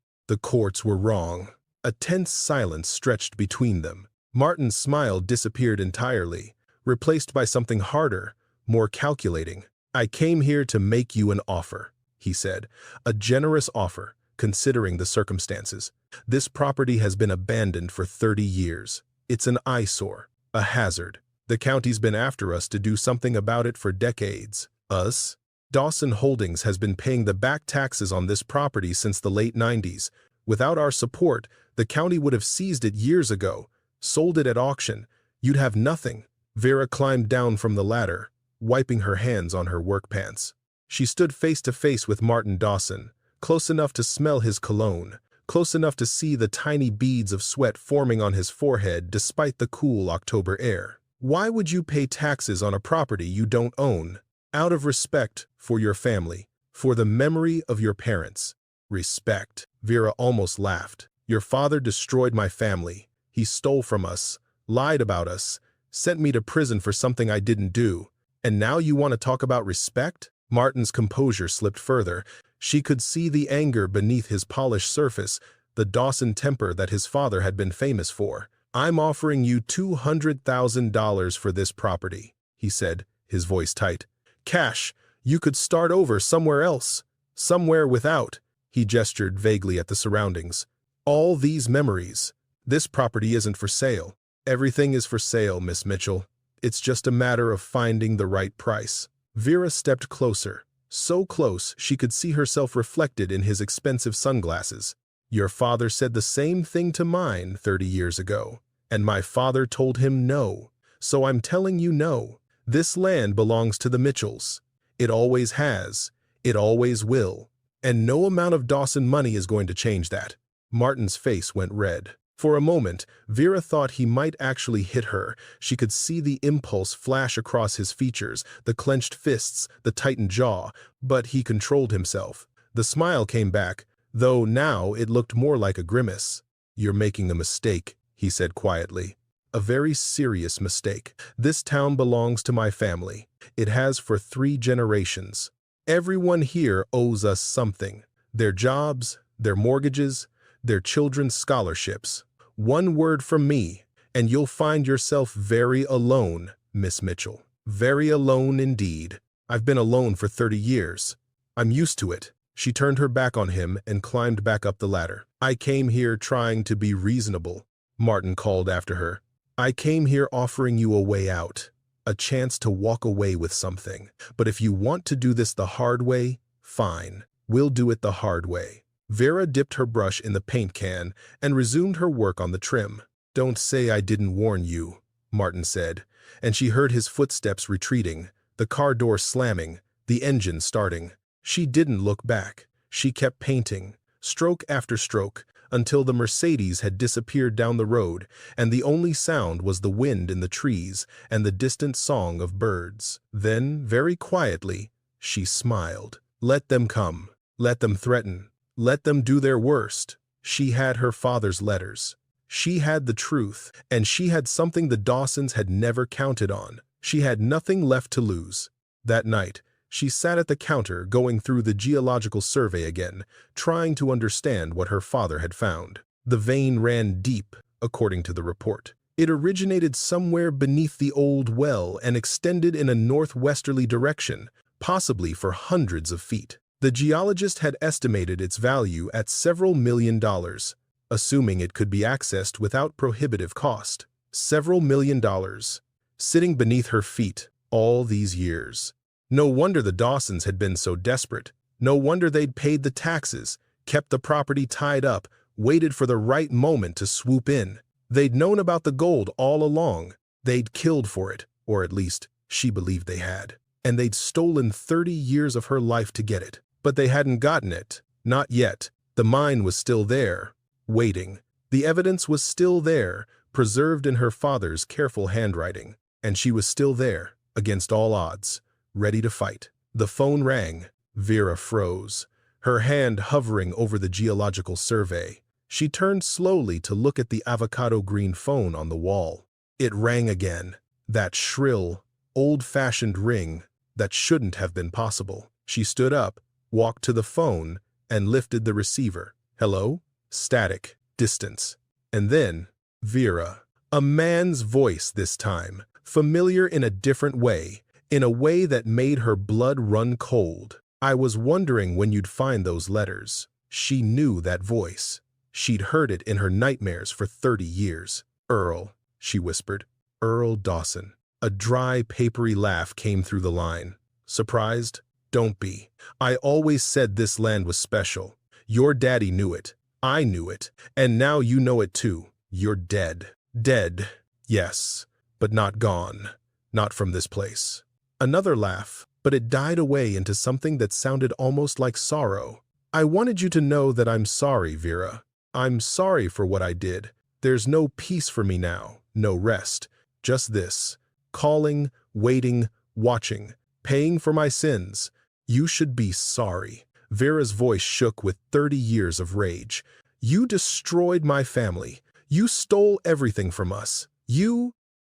were wrong." A tense silence stretched between them. Martin's smile disappeared entirely, replaced by something harder, more calculating. "I came here to make you an offer," he said. "A generous offer, considering the circumstances. This property has been abandoned for 30 years. It's an eyesore, a hazard. The county's been after us to do something about it for decades." "Us?" "Dawson Holdings has been paying the back taxes on this property since the late 90s. Without our support, the county would have seized it years ago, sold it at auction. You'd have nothing." Vera climbed down from the ladder, wiping her hands on her work pants. She stood face to face with Martin Dawson, close enough to smell his cologne, close enough to see the tiny beads of sweat forming on his forehead despite the cool October air. "Why would you pay taxes on a property you don't own?" "Out of respect for your family, for the memory of your parents." "Respect?" Vera almost laughed. "Your father destroyed my family. He stole from us, lied about us, sent me to prison for something I didn't do. And now you want to talk about respect?" Martin's composure slipped further. She could see the anger beneath his polished surface, the Dawson temper that his father had been famous for. "I'm offering you $200,000 for this property," he said, his voice tight. "Cash. You could start over somewhere else, somewhere without." He gestured vaguely at the surroundings. "All these memories. This property isn't for sale. Everything is for sale, Miss Mitchell. It's just a matter of finding the right price." Vera stepped closer, so close she could see herself reflected in his expensive sunglasses. "Your father said the same thing to mine 30 years ago, and my father told him no. So I'm telling you no. This land belongs to the Mitchells. It always has. It always will. And no amount of Dawson money is going to change that." Martin's face went red. For a moment, Vera thought he might actually hit her. She could see the impulse flash across his features, the clenched fists, the tightened jaw, but he controlled himself. The smile came back, though now it looked more like a grimace. "You're making a mistake," he said quietly. "A very serious mistake. This town belongs to my family. It has for 3 generations. Everyone here owes us something. Their jobs, their mortgages, their children's scholarships. One word from me, and you'll find yourself very alone, Miss Mitchell. Very alone indeed. I've been alone for 30 years. I'm used to it." She turned her back on him and climbed back up the ladder. "I came here trying to be reasonable," Martin called after her. "I came here offering you a way out, a chance to walk away with something. But if you want to do this the hard way, fine. We'll do it the hard way." Vera dipped her brush in the paint can and resumed her work on the trim. "Don't say I didn't warn you," Martin said, and she heard his footsteps retreating, the car door slamming, the engine starting. She didn't look back. She kept painting, stroke after stroke, until the Mercedes had disappeared down the road, and the only sound was the wind in the trees and the distant song of birds. Then, very quietly, she smiled. Let them come. Let them threaten. Let them do their worst. She had her father's letters. She had the truth, and she had something the Dawsons had never counted on. She had nothing left to lose. That night, she sat at the counter going through the geological survey again, trying to understand what her father had found. The vein ran deep, according to the report. It originated somewhere beneath the old well and extended in a northwesterly direction, possibly for hundreds of feet. The geologist had estimated its value at several $1,000,000, assuming it could be accessed without prohibitive cost. Several $1,000,000, sitting beneath her feet all these years. No wonder the Dawsons had been so desperate. No wonder they'd paid the taxes, kept the property tied up, waited for the right moment to swoop in. They'd known about the gold all along. They'd killed for it, or at least she believed they had. And they'd stolen 30 years of her life to get it. But they hadn't gotten it. Not yet. The mine was still there, waiting. The evidence was still there, preserved in her father's careful handwriting. And she was still there, against all odds, ready to fight. The phone rang. Vera froze, her hand hovering over the geological survey. She turned slowly to look at the avocado-green phone on the wall. It rang again, that shrill, old-fashioned ring that shouldn't have been possible. She stood up, walked to the phone, and lifted the receiver. Hello? Static, distance. And then, Vera. A man's voice this time, familiar in a different way, in a way that made her blood run cold. I was wondering when you'd find those letters. She knew that voice. She'd heard it in her nightmares for 30 years. Earl, she whispered. Earl Dawson. A dry, papery laugh came through the line. Surprised? Don't be. I always said this land was special. Your daddy knew it. I knew it. And now you know it too. You're dead. Dead, yes, but not gone. Not from this place. Another laugh, but it died away into something that sounded almost like sorrow. I wanted you to know that I'm sorry, Vera. I'm sorry for what I did. There's no peace for me now, no rest. Just this. Calling, waiting, watching, paying for my sins. You should be sorry. Vera's voice shook with 30 years of rage. You destroyed my family. You stole everything from us.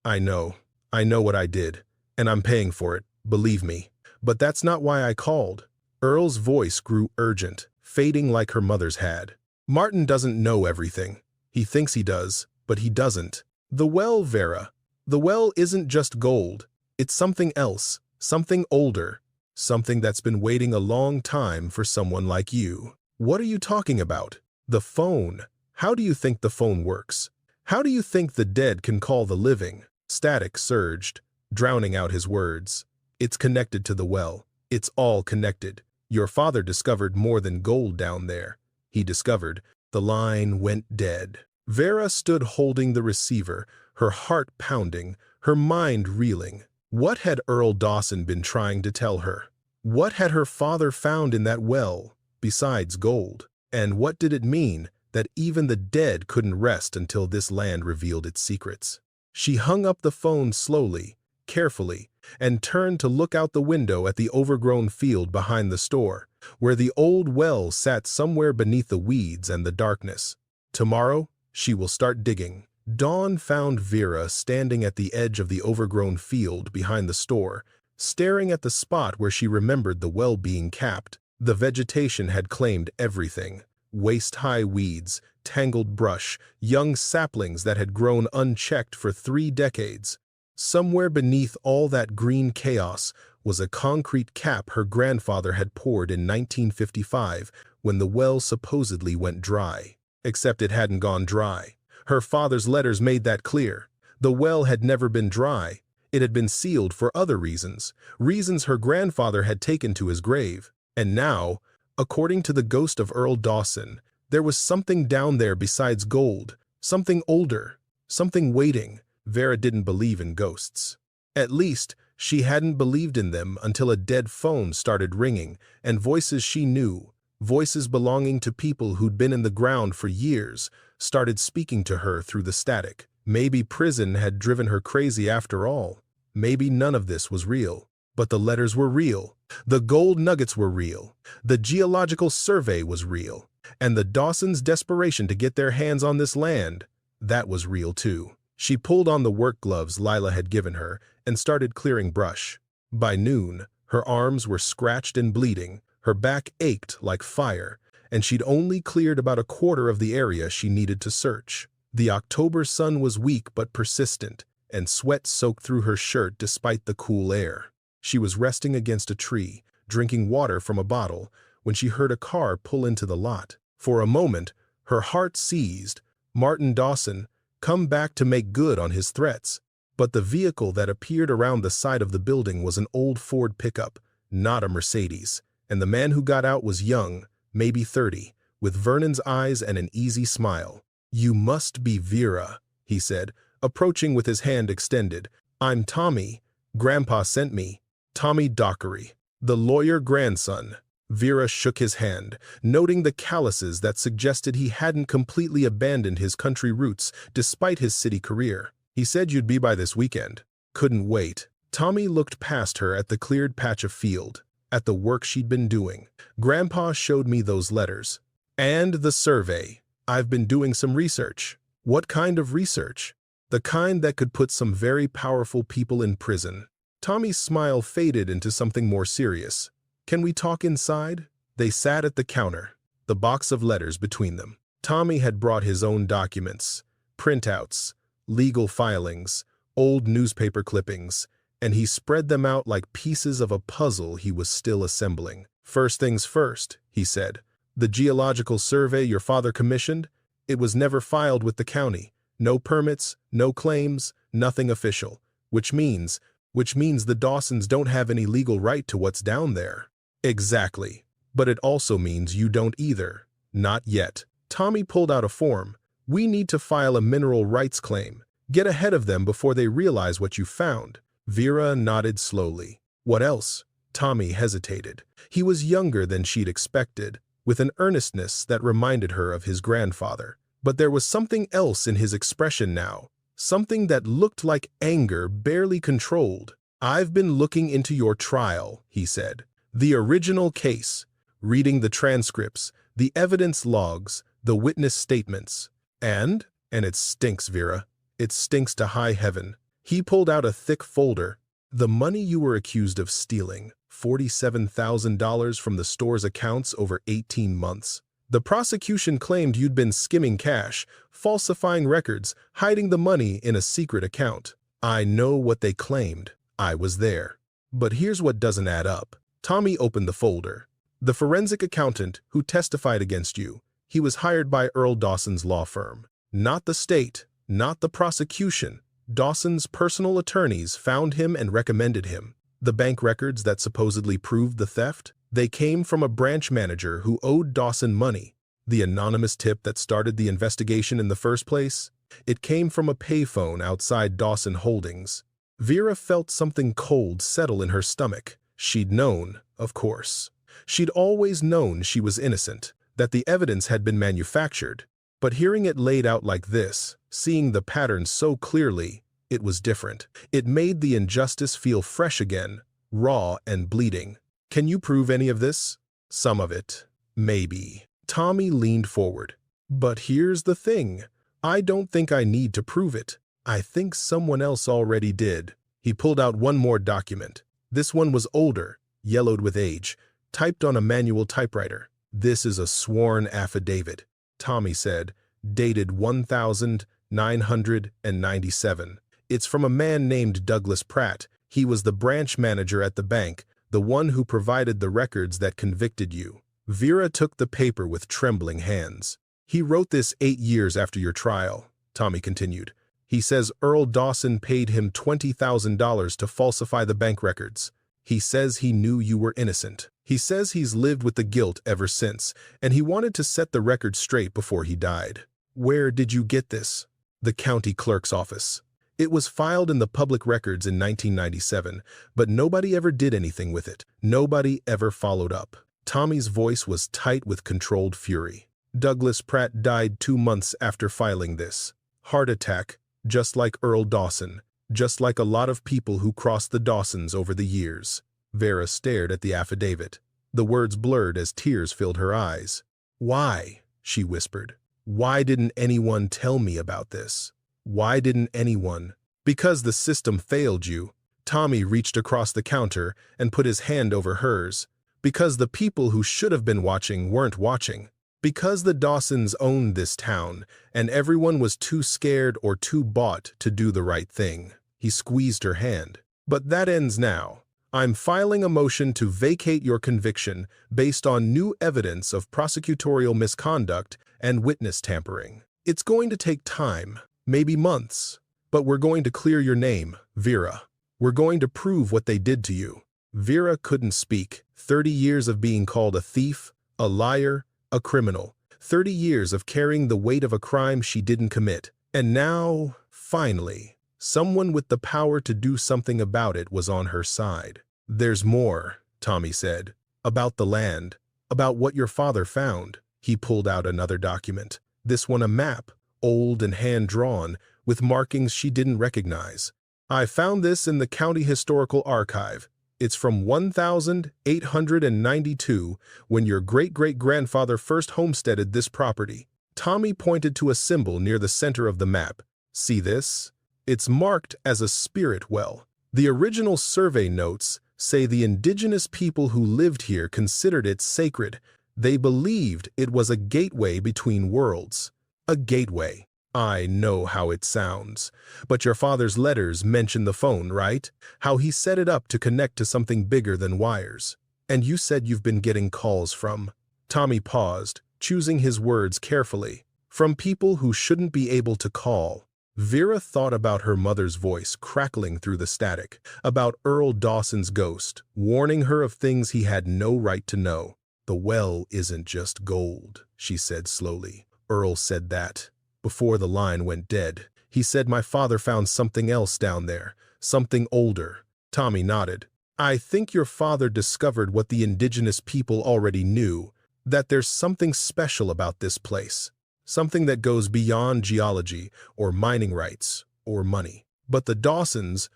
I know what I did, and I'm paying for it, believe me. But that's not why I called. Earl's voice grew urgent, fading like her mother's had. Martin doesn't know everything. He thinks he does, but he doesn't. The well, Vera. The well isn't just gold. It's something else, something older, something that's been waiting a long time for someone like you. What are you talking about? The phone. How do you think the phone works? How do you think the dead can call the living? Static surged, drowning out his words. It's connected to the well. It's all connected. Your father discovered more than gold down there. He discovered. The line went dead. Vera stood holding the receiver, her heart pounding, her mind reeling. What had Earl Dawson been trying to tell her? What had her father found in that well, besides gold? And what did it mean that even the dead couldn't rest until this land revealed its secrets? She hung up the phone slowly, carefully, and turned to look out the window at the overgrown field behind the store, where the old well sat somewhere beneath the weeds and the darkness. Tomorrow, she will start digging. Dawn found Vera standing at the edge of the overgrown field behind the store, staring at the spot where she remembered the well being capped. The vegetation had claimed everything. Waist-high weeds, tangled brush, young saplings that had grown unchecked for 3 decades. Somewhere beneath all that green chaos was a concrete cap her grandfather had poured in 1955 when the well supposedly went dry. Except it hadn't gone dry. Her father's letters made that clear. The well had never been dry. It had been sealed for other reasons, reasons her grandfather had taken to his grave. And now, according to the ghost of Earl Dawson, there was something down there besides gold, something older, something waiting. Vera didn't believe in ghosts. At least, she hadn't believed in them until a dead phone started ringing, and voices she knew, voices belonging to people who'd been in the ground for years, started speaking to her through the static. Maybe prison had driven her crazy after all. Maybe none of this was real. But the letters were real. The gold nuggets were real. The geological survey was real. And the Dawsons' desperation to get their hands on this land, that was real too. She pulled on the work gloves Lila had given her and started clearing brush. By noon, her arms were scratched and bleeding, her back ached like fire, and she'd only cleared about a quarter of the area she needed to search. The October sun was weak but persistent, and sweat soaked through her shirt despite the cool air. She was resting against a tree, drinking water from a bottle, when she heard a car pull into the lot. For a moment, her heart seized. Martin Dawson, come back to make good on his threats. But the vehicle that appeared around the side of the building was an old Ford pickup, not a Mercedes. and the man who got out was young, maybe 30, with Vernon's eyes and an easy smile. "You must be Vera," he said, approaching with his hand extended. "I'm Tommy. Grandpa sent me." Tommy Dockery, the lawyer grandson. Vera shook his hand, noting the calluses that suggested he hadn't completely abandoned his country roots despite his city career. "He said you'd be by this weekend." "Couldn't wait." Tommy looked past her at the cleared patch of field, at the work she'd been doing. "Grandpa showed me those letters. And the survey. I've been doing some research." "What kind of research?" "The kind that could put some very powerful people in prison." Tommy's smile faded into something more serious. "Can we talk inside?" They sat at the counter, the box of letters between them. Tommy had brought his own documents, printouts, legal filings, old newspaper clippings, and he spread them out like pieces of a puzzle he was still assembling. "First things first," he said. "The geological survey your father commissioned, it was never filed with the county. No permits, no claims, nothing official. Which means the Dawsons don't have any legal right to what's down there." "Exactly. But it also means you don't either. Not yet." Tommy pulled out a form. "We need to file a mineral rights claim. Get ahead of them before they realize what you found." Vera nodded slowly. "What else?" Tommy hesitated. He was younger than she'd expected, with an earnestness that reminded her of his grandfather. But there was something else in his expression now, something that looked like anger barely controlled. "I've been looking into your trial," he said. "The original case, reading the transcripts, the evidence logs, the witness statements. And it stinks, Vera. It stinks to high heaven." He pulled out a thick folder. "The money you were accused of stealing, $47,000 from the store's accounts over 18 months. The prosecution claimed you'd been skimming cash, falsifying records, hiding the money in a secret account. I know what they claimed. I was there. But here's what doesn't add up." Tommy opened the folder. "The forensic accountant who testified against you, he was hired by Earl Dawson's law firm. Not the state, not the prosecution. Dawson's personal attorneys found him and recommended him. The bank records that supposedly proved the theft, they came from a branch manager who owed Dawson money. The anonymous tip that started the investigation in the first place, it came from a payphone outside Dawson Holdings." Vera felt something cold settle in her stomach. She'd known, of course. She'd always known she was innocent, that the evidence had been manufactured. But hearing it laid out like this, seeing the pattern so clearly, it was different. It made the injustice feel fresh again, raw and bleeding. "Can you prove any of this?" "Some of it. Maybe." Tommy leaned forward. "But here's the thing. I don't think I need to prove it. I think someone else already did." He pulled out one more document. This one was older, yellowed with age, typed on a manual typewriter. "This is a sworn affidavit," Tommy said, "dated 1997. It's from a man named Douglas Pratt. He was the branch manager at the bank, the one who provided the records that convicted you." Vera took the paper with trembling hands. "He wrote this 8 years after your trial," Tommy continued. "He says Earl Dawson paid him $20,000 to falsify the bank records. He says he knew you were innocent. He says he's lived with the guilt ever since, and he wanted to set the record straight before he died." "Where did you get this?" "The county clerk's office. It was filed in the public records in 1997, but nobody ever did anything with it. Nobody ever followed up." Tommy's voice was tight with controlled fury. "Douglas Pratt died 2 months after filing this. Heart attack, just like Earl Dawson, just like a lot of people who crossed the Dawsons over the years." Vera stared at the affidavit. The words blurred as tears filled her eyes. "Why?" she whispered. "Why didn't anyone tell me about this? Why didn't anyone?" "Because the system failed you." Tommy reached across the counter and put his hand over hers. "Because the people who should have been watching weren't watching. Because the Dawsons owned this town, and everyone was too scared or too bought to do the right thing." He squeezed her hand. "But that ends now. I'm filing a motion to vacate your conviction based on new evidence of prosecutorial misconduct and witness tampering. It's going to take time, maybe months, but we're going to clear your name, Vera. We're going to prove what they did to you." Vera couldn't speak. 30 years of being called a thief, a liar, a criminal. 30 years of carrying the weight of a crime she didn't commit. And now, finally, someone with the power to do something about it was on her side. "There's more," Tommy said. "About the land. About what your father found." He pulled out another document. This one a map, old and hand-drawn, with markings she didn't recognize. "I found this in the County Historical Archive. It's from 1892, when your great-great-grandfather first homesteaded this property." Tommy pointed to a symbol near the center of the map. "See this? It's marked as a spirit well. The original survey notes say the indigenous people who lived here considered it sacred. They believed it was a gateway between worlds." A gateway. I know how it sounds. But your father's letters mention the phone, right? How he set it up to connect to something bigger than wires. And you said you've been getting calls from... Tommy paused, choosing his words carefully. "From people who shouldn't be able to call." Vera thought about her mother's voice crackling through the static, about Earl Dawson's ghost, warning her of things he had no right to know. "The well isn't just gold," she said slowly. "Earl said that before the line went dead. He said my father found something else down there, something older." Tommy nodded. "I think your father discovered what the indigenous people already knew, that there's something special about this place. Something that goes beyond geology or mining rights or money. But the Dawsons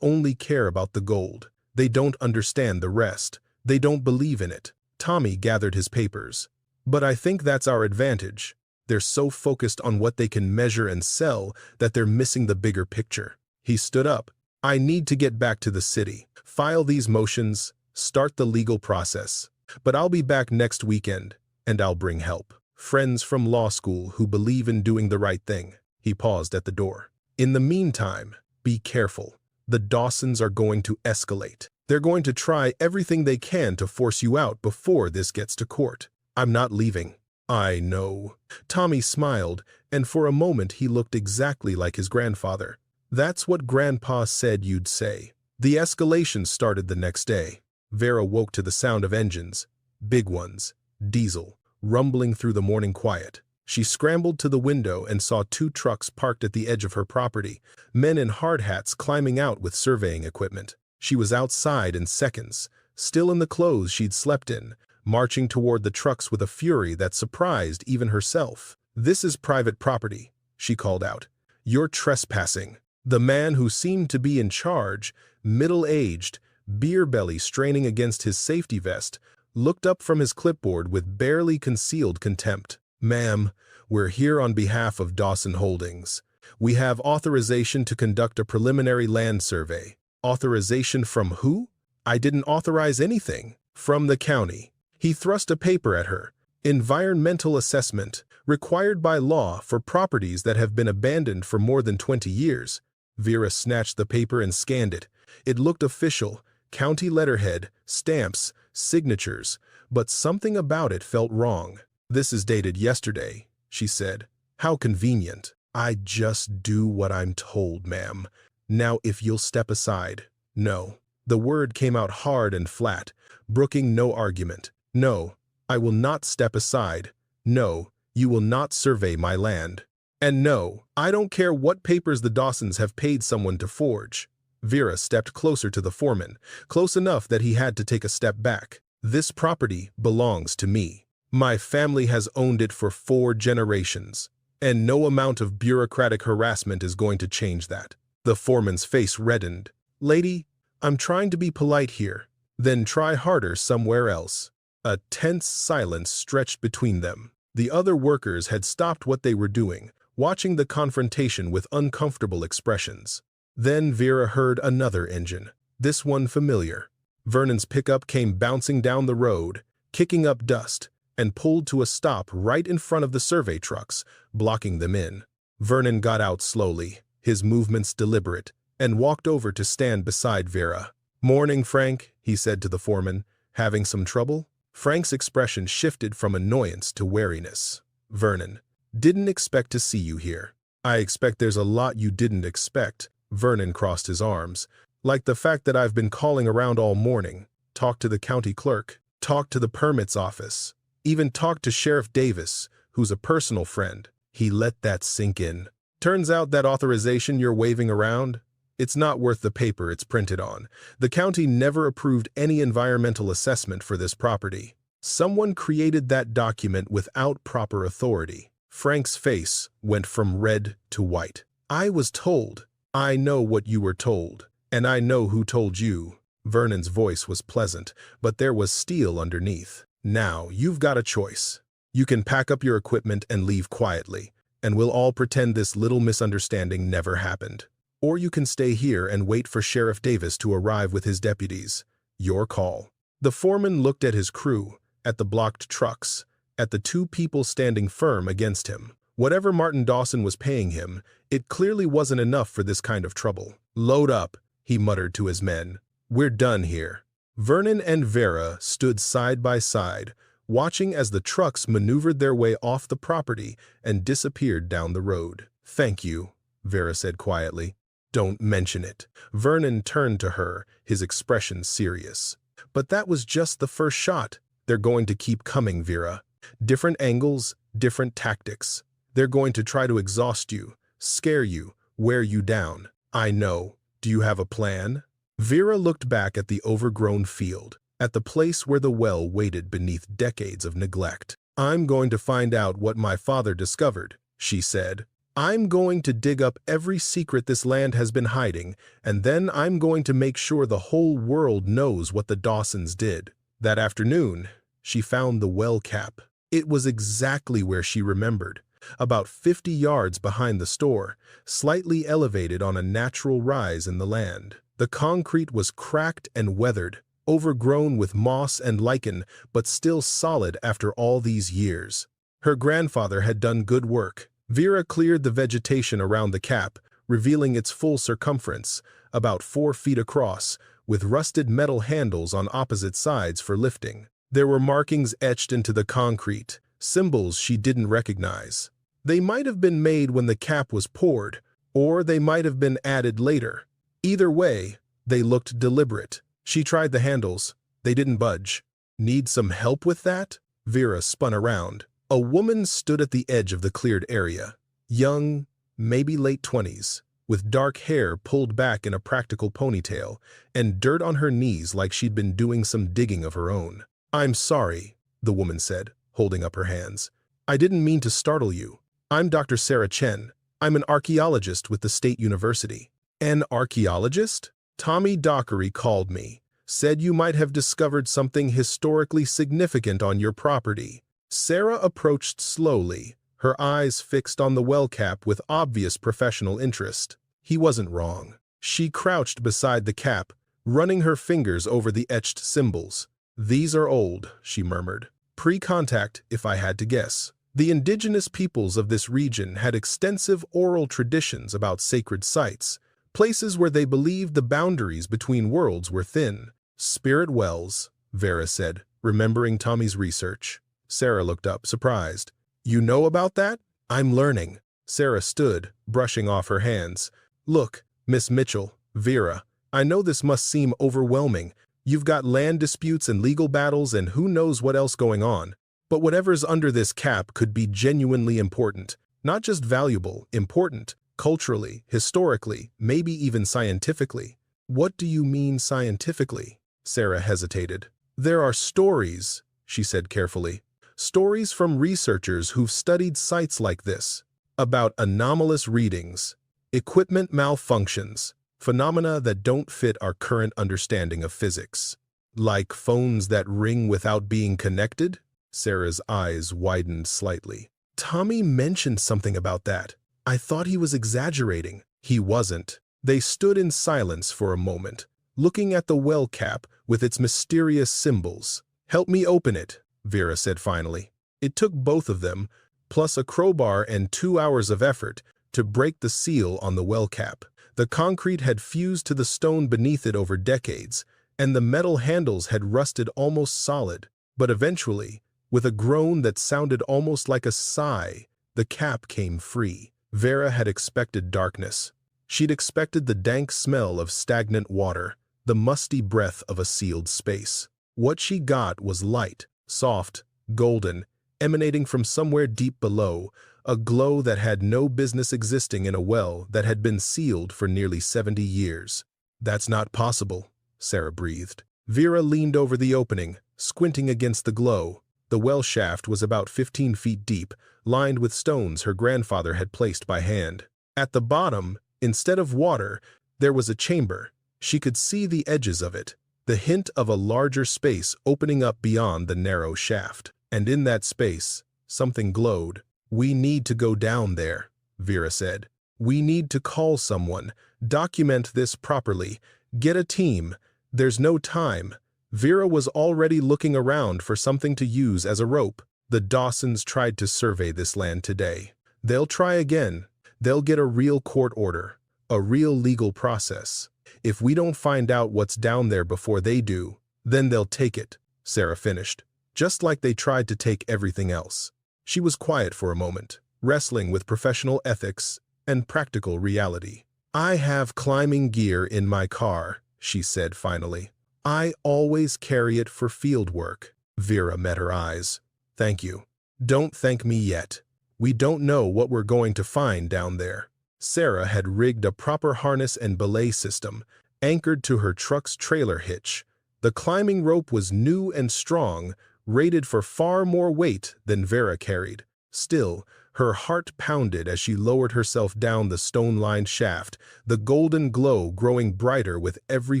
only care about the gold. They don't understand the rest. They don't believe in it." Tommy gathered his papers. "But I think that's our advantage. They're so focused on what they can measure and sell that they're missing the bigger picture." He stood up. "I need to get back to the city, file these motions, start the legal process. But I'll be back next weekend, and I'll bring help. Friends from law school who believe in doing the right thing." He paused at the door. "In the meantime, be careful. The Dawsons are going to escalate. They're going to try everything they can to force you out before this gets to court. I'm not leaving." "I know." Tommy smiled, and for a moment he looked exactly like his grandfather. "That's what Grandpa said you'd say." The escalation started the next day. Vera woke to the sound of engines, big ones, diesel, rumbling through the morning quiet. She scrambled to the window and saw 2 trucks parked at the edge of her property, men in hard hats climbing out with surveying equipment. She was outside in seconds, still in the clothes she'd slept in, marching toward the trucks with a fury that surprised even herself. "This is private property," she called out. "You're trespassing." The man who seemed to be in charge, middle-aged, beer belly straining against his safety vest, looked up from his clipboard with barely concealed contempt. "Ma'am, we're here on behalf of Dawson Holdings. We have authorization to conduct a preliminary land survey." "Authorization from who?" "I didn't authorize anything." "From the county." He thrust a paper at her. "Environmental assessment, required by law for properties that have been abandoned for more than 20 years. Vera snatched the paper and scanned it. It looked official, county letterhead, stamps, signatures, but something about it felt wrong. "This is dated yesterday," she said. "How convenient." "I just do what I'm told, ma'am. Now if you'll step aside." "No." The word came out hard and flat, brooking no argument. "No, I will not step aside. No, you will not survey my land. And no, I don't care what papers the Dawsons have paid someone to forge." Vera stepped closer to the foreman, close enough that he had to take a step back. "This property belongs to me. My family has owned it for 4 generations, and no amount of bureaucratic harassment is going to change that." The foreman's face reddened. "Lady, I'm trying to be polite here. Then try harder somewhere else." A tense silence stretched between them. The other workers had stopped what they were doing, watching the confrontation with uncomfortable expressions. Then Vera heard another engine, this one familiar. Vernon's pickup came bouncing down the road, kicking up dust, and pulled to a stop right in front of the survey trucks, blocking them in. Vernon got out slowly, his movements deliberate, and walked over to stand beside Vera. "Morning, Frank," he said to the foreman. "Having some trouble?" Frank's expression shifted from annoyance to wariness. "Vernon, didn't expect to see you here." "I expect there's a lot you didn't expect." Vernon crossed his arms. "Like the fact that I've been calling around all morning, talked to the county clerk, talked to the permits office, even talked to Sheriff Davis, who's a personal friend. He let that sink in. Turns out that authorization you're waving around, it's not worth the paper it's printed on. The county never approved any environmental assessment for this property. Someone created that document without proper authority. Frank's face went from red to white. I was told. I know what you were told, and I know who told you. Vernon's voice was pleasant, but there was steel underneath. Now, you've got a choice. You can pack up your equipment and leave quietly, and we'll all pretend this little misunderstanding never happened. Or you can stay here and wait for Sheriff Davis to arrive with his deputies. Your call. The foreman looked at his crew, at the blocked trucks, at the two people standing firm against him. Whatever Martin Dawson was paying him, it clearly wasn't enough for this kind of trouble. Load up, he muttered to his men. We're done here. Vernon and Vera stood side by side, watching as the trucks maneuvered their way off the property and disappeared down the road. Thank you, Vera said quietly. Don't mention it. Vernon turned to her, his expression serious. But that was just the first shot. They're going to keep coming, Vera. Different angles, different tactics. They're going to try to exhaust you, scare you, wear you down. I know. Do you have a plan? Vera looked back at the overgrown field, at the place where the well waited beneath decades of neglect. I'm going to find out what my father discovered, she said. I'm going to dig up every secret this land has been hiding, and then I'm going to make sure the whole world knows what the Dawsons did. That afternoon, she found the well cap. It was exactly where she remembered, about 50 yards behind the store, slightly elevated on a natural rise in the land. The concrete was cracked and weathered, overgrown with moss and lichen, but still solid after all these years. Her grandfather had done good work. Vera cleared the vegetation around the cap, revealing its full circumference, about 4 feet across, with rusted metal handles on opposite sides for lifting. There were markings etched into the concrete, symbols she didn't recognize. They might have been made when the cap was poured, or they might have been added later. Either way, they looked deliberate. She tried the handles. They didn't budge. Need some help with that? Vera spun around. A woman stood at the edge of the cleared area, young, maybe late 20s, with dark hair pulled back in a practical ponytail, and dirt on her knees like she'd been doing some digging of her own. I'm sorry, the woman said, holding up her hands. I didn't mean to startle you. I'm Dr. Sarah Chen. I'm an archaeologist with the State University. An archaeologist? Tommy Dockery called me, said you might have discovered something historically significant on your property. Sarah approached slowly, her eyes fixed on the well cap with obvious professional interest. He wasn't wrong. She crouched beside the cap, running her fingers over the etched symbols. These are old, she murmured. Pre-contact, if I had to guess. The indigenous peoples of this region had extensive oral traditions about sacred sites, places where they believed the boundaries between worlds were thin. Spirit wells, Vera said, remembering Tommy's research. Sarah looked up, surprised. You know about that? I'm learning. Sarah stood, brushing off her hands. Look, Miss Mitchell, Vera, I know this must seem overwhelming. You've got land disputes and legal battles and who knows what else going on. But whatever's under this cap could be genuinely important. Not just valuable, important, culturally, historically, maybe even scientifically. What do you mean scientifically? Sarah hesitated. There are stories, she said carefully. Stories from researchers who've studied sites like this, about anomalous readings, equipment malfunctions, phenomena that don't fit our current understanding of physics. Like phones that ring without being connected? Sarah's eyes widened slightly. Tommy mentioned something about that. I thought he was exaggerating. He wasn't. They stood in silence for a moment, looking at the well cap with its mysterious symbols. Help me open it, Vera said finally. It took both of them, plus a crowbar and 2 hours of effort, to break the seal on the well cap. The concrete had fused to the stone beneath it over decades, and the metal handles had rusted almost solid. But eventually, with a groan that sounded almost like a sigh, the cap came free. Vera had expected darkness. She'd expected the dank smell of stagnant water, the the musty breath of a sealed space. What she got was light, soft, golden, emanating from somewhere deep below, a glow that had no business existing in a well that had been sealed for nearly 70 years. "That's not possible," Sarah breathed. Vera leaned over the opening, squinting against the glow. The well shaft was about 15 feet deep, lined with stones her grandfather had placed by hand. At the bottom, instead of water, there was a chamber. She could see the edges of it, the hint of a larger space opening up beyond the narrow shaft. And in that space, something glowed. "We need to go down there," Vera said. "We need to call someone, document this properly, get a team. There's no time." Vera was already looking around for something to use as a rope. "The Dawsons tried to survey this land today. They'll try again. They'll get a real court order, a real legal process. If we don't find out what's down there before they do, then they'll take it," Sarah finished, "just like they tried to take everything else." She was quiet for a moment, wrestling with professional ethics and practical reality. "I have climbing gear in my car," she said finally. "I always carry it for field work." Vera met her eyes. "Thank you." "Don't thank me yet. We don't know what we're going to find down there." Sarah had rigged a proper harness and belay system, anchored to her truck's trailer hitch. The climbing rope was new and strong, rated for far more weight than Vera carried. Still, her heart pounded as she lowered herself down the stone-lined shaft, the golden glow growing brighter with every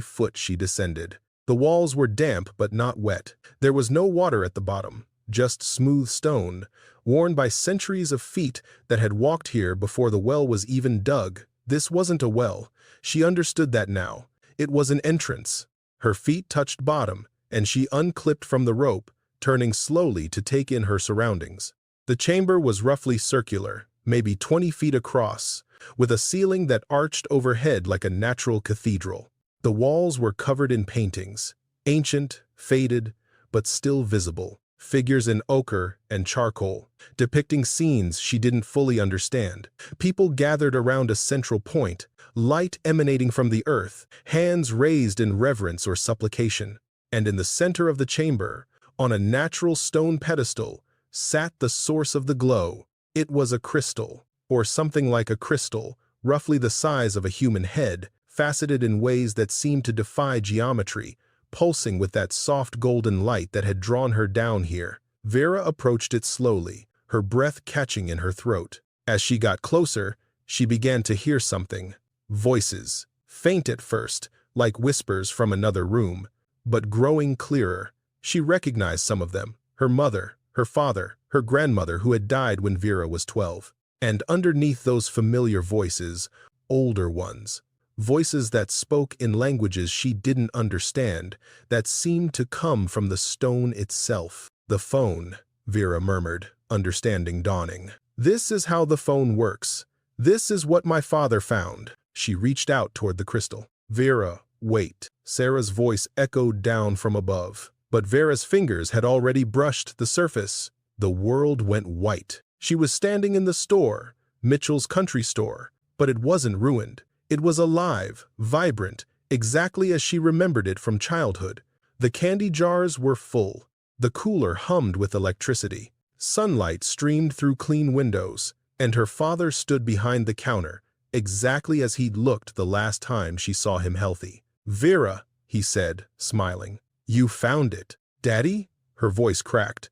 foot she descended. The walls were damp but not wet. There was no water at the bottom, just smooth stone, worn by centuries of feet that had walked here before the well was even dug. This wasn't a well. She understood that now. It was an entrance. Her feet touched bottom, and she unclipped from the rope, turning slowly to take in her surroundings. The chamber was roughly circular, maybe 20 feet across, with a ceiling that arched overhead like a natural cathedral. The walls were covered in paintings, ancient, faded, but still visible. Figures in ochre and charcoal, depicting scenes she didn't fully understand. People gathered around a central point, light emanating from the earth, hands raised in reverence or supplication. And in the center of the chamber, on a natural stone pedestal, sat the source of the glow. It was a crystal, or something like a crystal, roughly the size of a human head, faceted in ways that seemed to defy geometry, pulsing with that soft golden light that had drawn her down here. Vera approached it slowly, her breath catching in her throat. As she got closer, she began to hear something. Voices, faint at first, like whispers from another room, but growing clearer. She recognized some of them, her mother, her father, her grandmother who had died when Vera was 12. And underneath those familiar voices, older ones. Voices that spoke in languages she didn't understand, that seemed to come from the stone itself. "The phone," Vera murmured, understanding dawning. "This is how the phone works. This is what my father found." She reached out toward the crystal. "Vera, wait." Sarah's voice echoed down from above. But Vera's fingers had already brushed the surface. The world went white. She was standing in the store, Mitchell's country store, but it wasn't ruined. It was alive, vibrant, exactly as she remembered it from childhood. The candy jars were full. The cooler hummed with electricity. Sunlight streamed through clean windows, and her father stood behind the counter, exactly as he'd looked the last time she saw him healthy. "Vera," he said, smiling, "you found it." "Daddy?" Her voice cracked.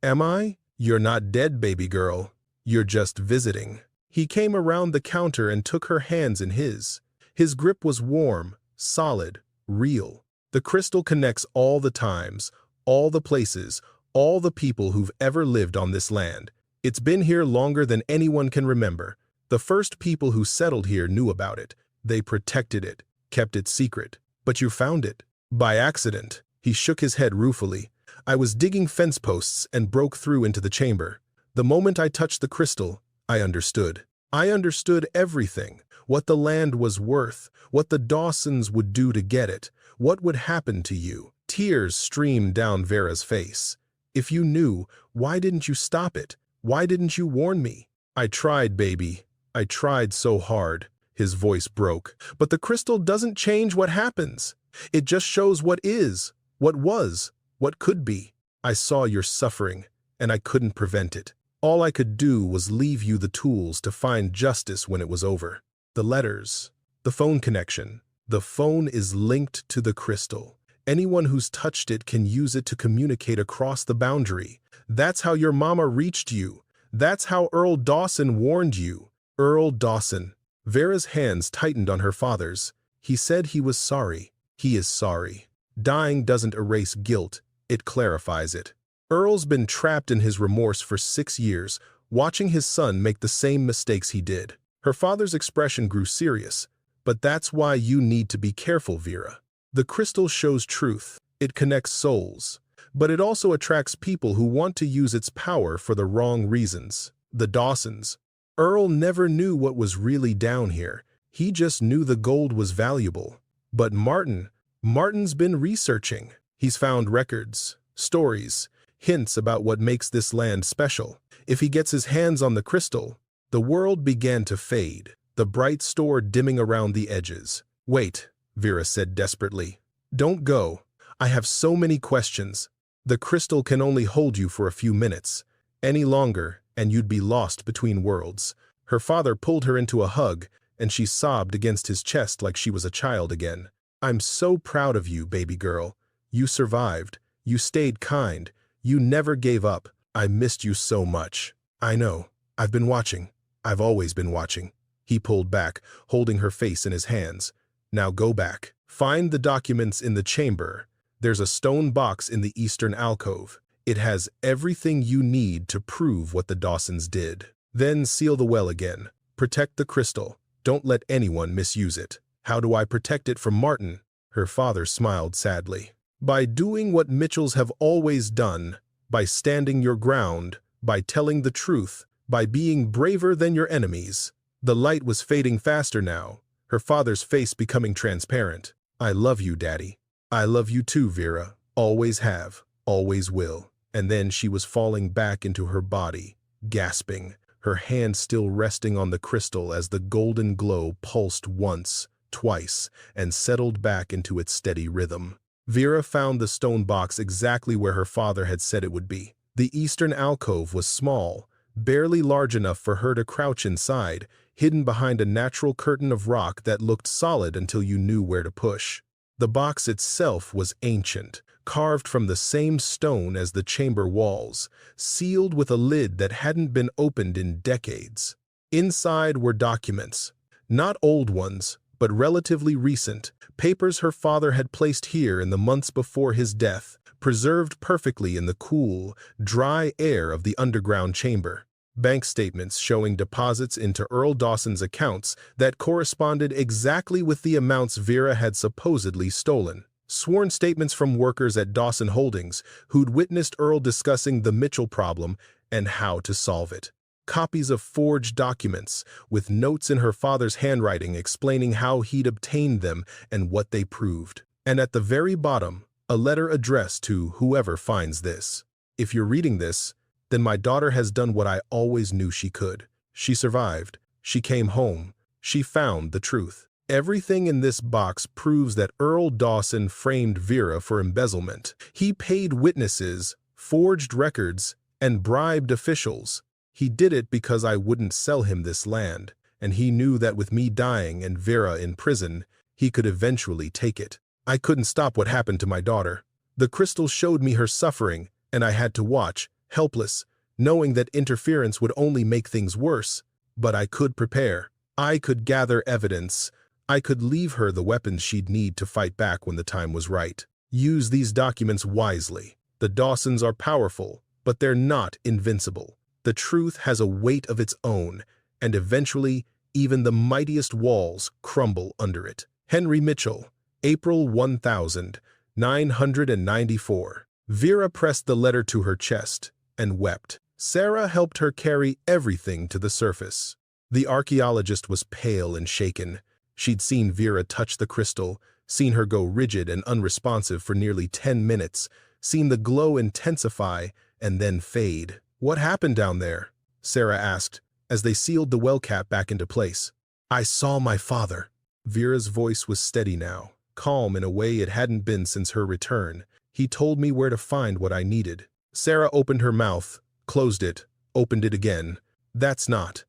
Am I?" "You're not dead, baby girl. You're just visiting." He came around the counter and took her hands in his. His grip was warm, solid, real. The crystal connects all the times, all the places, all the people who've ever lived on this land. It's been here longer than anyone can remember. The first people who settled here knew about it. They protected it, kept it secret. But you found it. By accident. He shook his head ruefully. "I was digging fence posts and broke through into the chamber. The moment I touched the crystal, I understood. I understood everything, what the land was worth, what the Dawsons would do to get it, what would happen to you." Tears streamed down Vera's face. "If you knew, why didn't you stop it? Why didn't you warn me?" "I tried, baby. I tried so hard." His voice broke. But the crystal doesn't change what happens. It just shows what is, what was, what could be. I saw your suffering, and I couldn't prevent it. All I could do was leave you the tools to find justice when it was over. The letters, the phone connection. The phone is linked to the crystal. Anyone who's touched it can use it to communicate across the boundary. That's how your mama reached you. That's how Earl Dawson warned you. Earl Dawson. Vera's hands tightened on her father's. He said he was sorry. He is sorry. Dying doesn't erase guilt, it clarifies it. Earl's been trapped in his remorse for 6 years, watching his son make the same mistakes he did. Her father's expression grew serious. But that's why you need to be careful, Vera. The crystal shows truth. It connects souls. But it also attracts people who want to use its power for the wrong reasons. The Dawsons. Earl never knew what was really down here. He just knew the gold was valuable. But Martin's been researching. He's found records, stories, hints about what makes this land special. If he gets his hands on the crystal, the world began to fade, the bright store dimming around the edges. Wait, Vera said desperately. Don't go. I have so many questions. The crystal can only hold you for a few minutes. Any longer, and you'd be lost between worlds. Her father pulled her into a hug, and she sobbed against his chest like she was a child again. I'm so proud of you, baby girl. You survived. You stayed kind. You never gave up. I missed you so much. I know. I've been watching. I've always been watching. He pulled back, holding her face in his hands. Now go back. Find the documents in the chamber. There's a stone box in the eastern alcove. It has everything you need to prove what the Dawsons did. Then seal the well again. Protect the crystal. Don't let anyone misuse it. How do I protect it from Martin? Her father smiled sadly. By doing what Mitchells have always done, by standing your ground, by telling the truth, by being braver than your enemies. The light was fading faster now, her father's face becoming transparent. I love you, Daddy. I love you too, Vera. Always have, always will. And then she was falling back into her body, gasping, her hand still resting on the crystal as the golden glow pulsed once, twice, and settled back into its steady rhythm. Vera found the stone box exactly where her father had said it would be. The eastern alcove was small, barely large enough for her to crouch inside, hidden behind a natural curtain of rock that looked solid until you knew where to push. The box itself was ancient, carved from the same stone as the chamber walls, sealed with a lid that hadn't been opened in decades. Inside were documents, not old ones, but relatively recent, papers her father had placed here in the months before his death, preserved perfectly in the cool, dry air of the underground chamber. Bank statements showing deposits into Earl Dawson's accounts that corresponded exactly with the amounts Vera had supposedly stolen. Sworn statements from workers at Dawson Holdings who'd witnessed Earl discussing the Mitchell problem and how to solve it. Copies of forged documents, with notes in her father's handwriting explaining how he'd obtained them and what they proved. And at the very bottom, a letter addressed to whoever finds this. If you're reading this, then my daughter has done what I always knew she could. She survived. She came home. She found the truth. Everything in this box proves that Earl Dawson framed Vera for embezzlement. He paid witnesses, forged records, and bribed officials. He did it because I wouldn't sell him this land, and he knew that with me dying and Vera in prison, he could eventually take it. I couldn't stop what happened to my daughter. The crystal showed me her suffering, and I had to watch, helpless, knowing that interference would only make things worse. But I could prepare. I could gather evidence. I could leave her the weapons she'd need to fight back when the time was right. Use these documents wisely. The Dawsons are powerful, but they're not invincible. The truth has a weight of its own, and eventually, even the mightiest walls crumble under it. Henry Mitchell, April 1994. Vera pressed the letter to her chest and wept. Sarah helped her carry everything to the surface. The archaeologist was pale and shaken. She'd seen Vera touch the crystal, seen her go rigid and unresponsive for nearly 10 minutes, seen the glow intensify and then fade. What happened down there? Sarah asked, as they sealed the well cap back into place. I saw my father. Vera's voice was steady now, calm in a way it hadn't been since her return. He told me where to find what I needed. Sarah opened her mouth, closed it, opened it again. That's not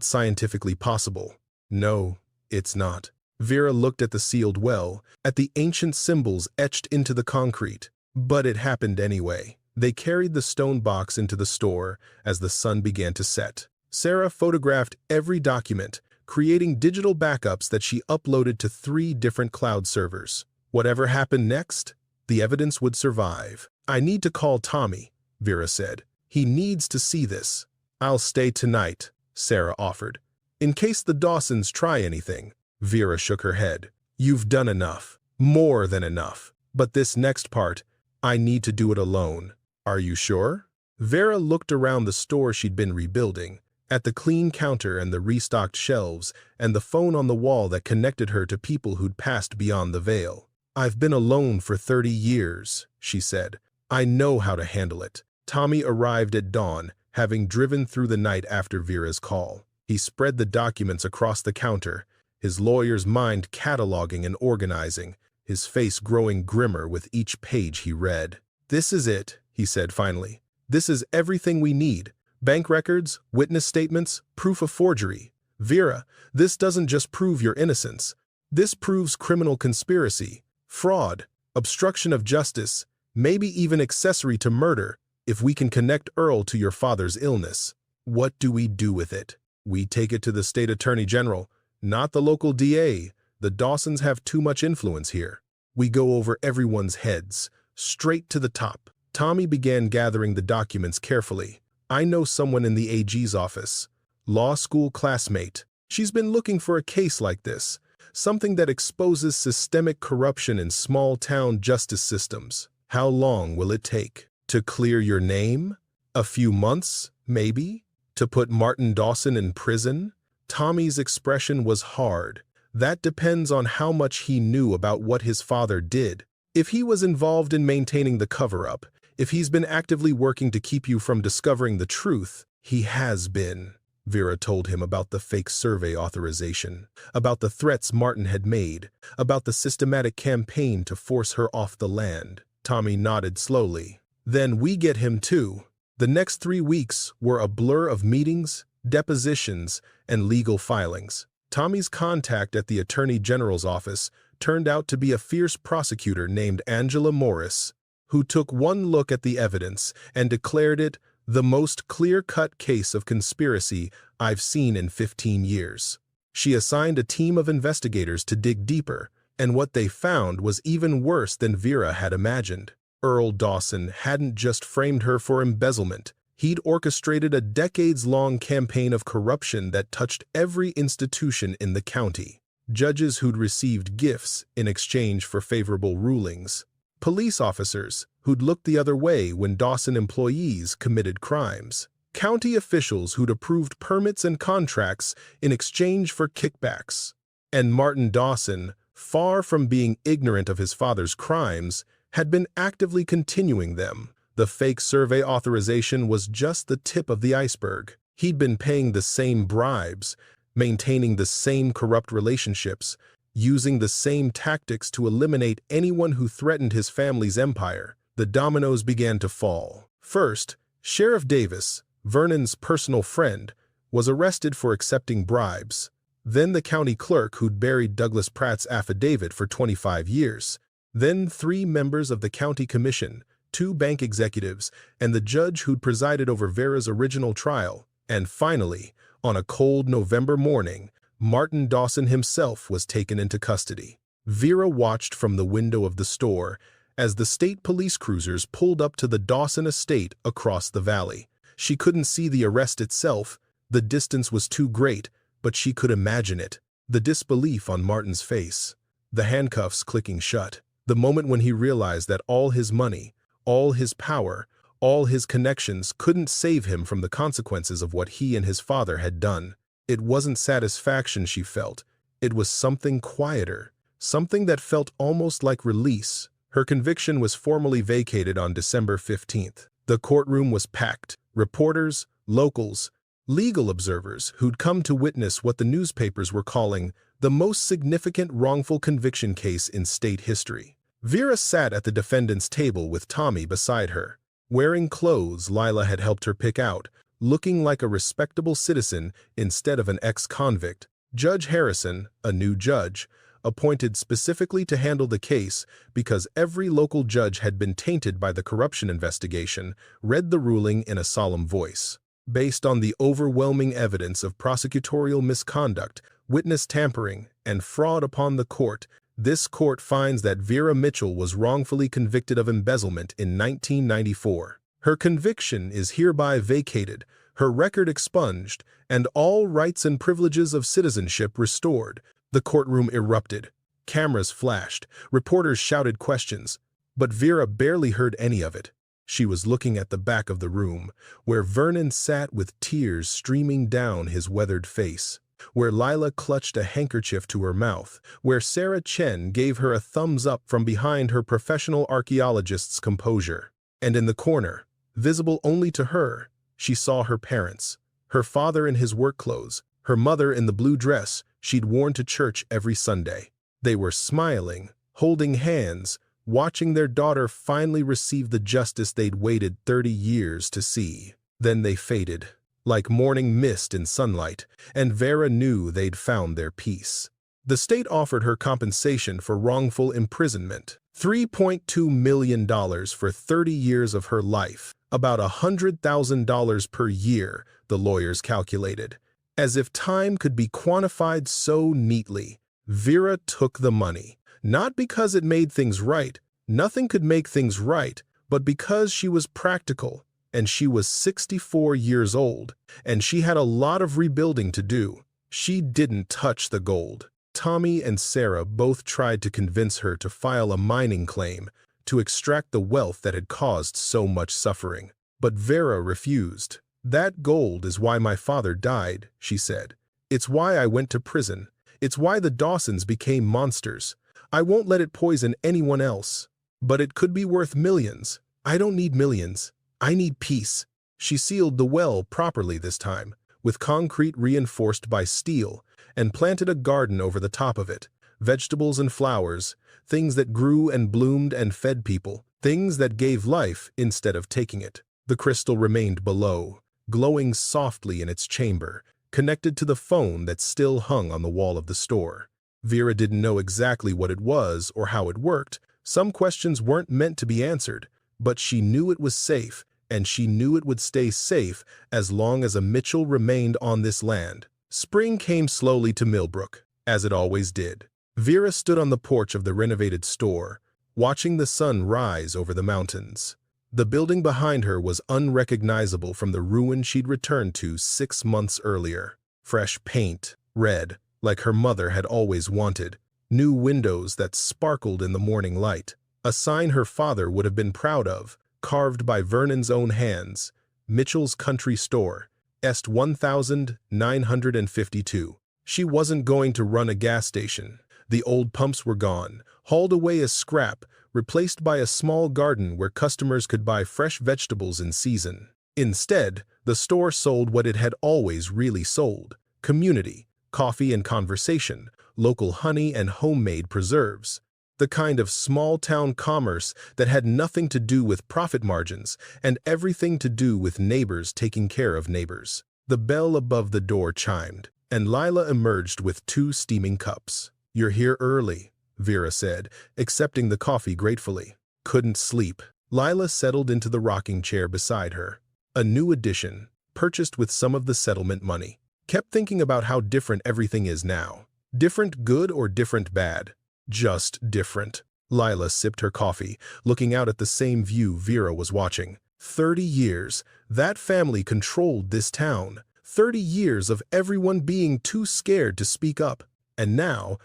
scientifically possible. No, it's not. Vera looked at the sealed well, at the ancient symbols etched into the concrete. But it happened anyway. They carried the stone box into the store as the sun began to set. Sarah photographed every document, creating digital backups that she uploaded to 3 different cloud servers. Whatever happened next, the evidence would survive. I need to call Tommy, Vera said. He needs to see this. I'll stay tonight, Sarah offered. In case the Dawsons try anything. Vera shook her head. You've done enough. More than enough. But this next part, I need to do it alone. Are you sure? Vera looked around the store she'd been rebuilding, at the clean counter and the restocked shelves, and the phone on the wall that connected her to people who'd passed beyond the veil. I've been alone for 30 years, she said. I know how to handle it. Tommy arrived at dawn, having driven through the night after Vera's call. He spread the documents across the counter, his lawyer's mind cataloging and organizing, his face growing grimmer with each page he read. This is it, he said finally. This is everything we need. Bank records, witness statements, proof of forgery. Vera, this doesn't just prove your innocence. This proves criminal conspiracy, fraud, obstruction of justice, maybe even accessory to murder, if we can connect Earl to your father's illness. What do we do with it? We take it to the state attorney general, not the local DA. The Dawsons have too much influence here. We go over everyone's heads, straight to the top. Tommy began gathering the documents carefully. I know someone in the AG's office, law school classmate. She's been looking for a case like this, something that exposes systemic corruption in small-town justice systems. How long will it take? To clear your name? A few months, maybe? To put Martin Dawson in prison? Tommy's expression was hard. That depends on how much he knew about what his father did. If he was involved in maintaining the cover-up, if he's been actively working to keep you from discovering the truth, he has been. Vera told him about the fake survey authorization, about the threats Martin had made, about the systematic campaign to force her off the land. Tommy nodded slowly. Then we get him too. The next 3 weeks were a blur of meetings, depositions, and legal filings. Tommy's contact at the Attorney General's office turned out to be a fierce prosecutor named Angela Morris, who took one look at the evidence and declared it the most clear-cut case of conspiracy I've seen in 15 years. She assigned a team of investigators to dig deeper, and what they found was even worse than Vera had imagined. Earl Dawson hadn't just framed her for embezzlement. He'd orchestrated a decades-long campaign of corruption that touched every institution in the county. Judges who'd received gifts in exchange for favorable rulings. Police officers who'd looked the other way when Dawson employees committed crimes. County officials who'd approved permits and contracts in exchange for kickbacks. And Martin Dawson, far from being ignorant of his father's crimes, had been actively continuing them. The fake survey authorization was just the tip of the iceberg. He'd been paying the same bribes, maintaining the same corrupt relationships, using the same tactics to eliminate anyone who threatened his family's empire. The dominoes began to fall. First, Sheriff Davis, Vernon's personal friend, was arrested for accepting bribes. Then the county clerk who'd buried Douglas Pratt's affidavit for 25 years. Then 3 members of the county commission, 2 bank executives, and the judge who'd presided over Vera's original trial. And finally, on a cold November morning, Martin Dawson himself was taken into custody. Vera watched from the window of the store as the state police cruisers pulled up to the Dawson estate across the valley. She couldn't see the arrest itself, the distance was too great, but she could imagine it. The disbelief on Martin's face, the handcuffs clicking shut, the moment when he realized that all his money, all his power, all his connections couldn't save him from the consequences of what he and his father had done. It wasn't satisfaction she felt. It was something quieter, something that felt almost like release. Her conviction was formally vacated on December 15th. The courtroom was packed. Reporters, locals, Legal observers who'd come to witness what the newspapers were calling the most significant wrongful conviction case in state history. Vera sat at the defendant's table with Tommy beside her, wearing clothes Lila had helped her pick out, looking like a respectable citizen instead of an ex-convict. Judge Harrison, a new judge, appointed specifically to handle the case because every local judge had been tainted by the corruption investigation, read the ruling in a solemn voice. Based on the overwhelming evidence of prosecutorial misconduct, witness tampering, and fraud upon the court, this court finds that Vera Mitchell was wrongfully convicted of embezzlement in 1994. Her conviction is hereby vacated, her record expunged, and all rights and privileges of citizenship restored. The courtroom erupted. Cameras flashed. Reporters shouted questions. But Vera barely heard any of it. She was looking at the back of the room, where Vernon sat with tears streaming down his weathered face, where Lila clutched a handkerchief to her mouth, where Sarah Chen gave her a thumbs up from behind her professional archaeologist's composure. And in the corner, visible only to her, she saw her parents, her father in his work clothes, her mother in the blue dress she'd worn to church every Sunday. They were smiling, holding hands, watching their daughter finally receive the justice they'd waited 30 years to see. Then they faded, like morning mist in sunlight, and Vera knew they'd found their peace. The state offered her compensation for wrongful imprisonment, $3.2 million for 30 years of her life, about $100,000 per year, the lawyers calculated. As if time could be quantified so neatly, Vera took the money. Not because it made things right, nothing could make things right, but because she was practical, and she was 64 years old, and she had a lot of rebuilding to do. She didn't touch the gold. Tommy and Sarah both tried to convince her to file a mining claim to extract the wealth that had caused so much suffering. But Vera refused. "That gold is why my father died," she said. "It's why I went to prison. It's why the Dawsons became monsters. I won't let it poison anyone else. But it could be worth millions. I don't need millions. I need peace." She sealed the well properly this time, with concrete reinforced by steel, and planted a garden over the top of it. Vegetables and flowers, things that grew and bloomed and fed people, things that gave life instead of taking it. The crystal remained below, glowing softly in its chamber, connected to the phone that still hung on the wall of the store. Vera didn't know exactly what it was or how it worked. Some questions weren't meant to be answered, but she knew it was safe, and she knew it would stay safe as long as a Mitchell remained on this land. Spring came slowly to Millbrook, as it always did. Vera stood on the porch of the renovated store, watching the sun rise over the mountains. The building behind her was unrecognizable from the ruin she'd returned to 6 months earlier. Fresh paint, red, like her mother had always wanted. New windows that sparkled in the morning light. A sign her father would have been proud of, carved by Vernon's own hands. Mitchell's Country Store, Est 1952. She wasn't going to run a gas station. The old pumps were gone, hauled away as scrap, replaced by a small garden where customers could buy fresh vegetables in season. Instead, the store sold what it had always really sold: community, coffee and conversation, local honey and homemade preserves. The kind of small-town commerce that had nothing to do with profit margins and everything to do with neighbors taking care of neighbors. The bell above the door chimed, and Lila emerged with 2 steaming cups. "You're here early," Vera said, accepting the coffee gratefully. "Couldn't sleep." Lila settled into the rocking chair beside her. A new edition, purchased with some of the settlement money. Kept thinking about how different everything is now. Different good or different bad? Just different. Lila sipped her coffee, looking out at the same view Vera was watching. 30 years, that family controlled this town. 30 years of everyone being too scared to speak up. And now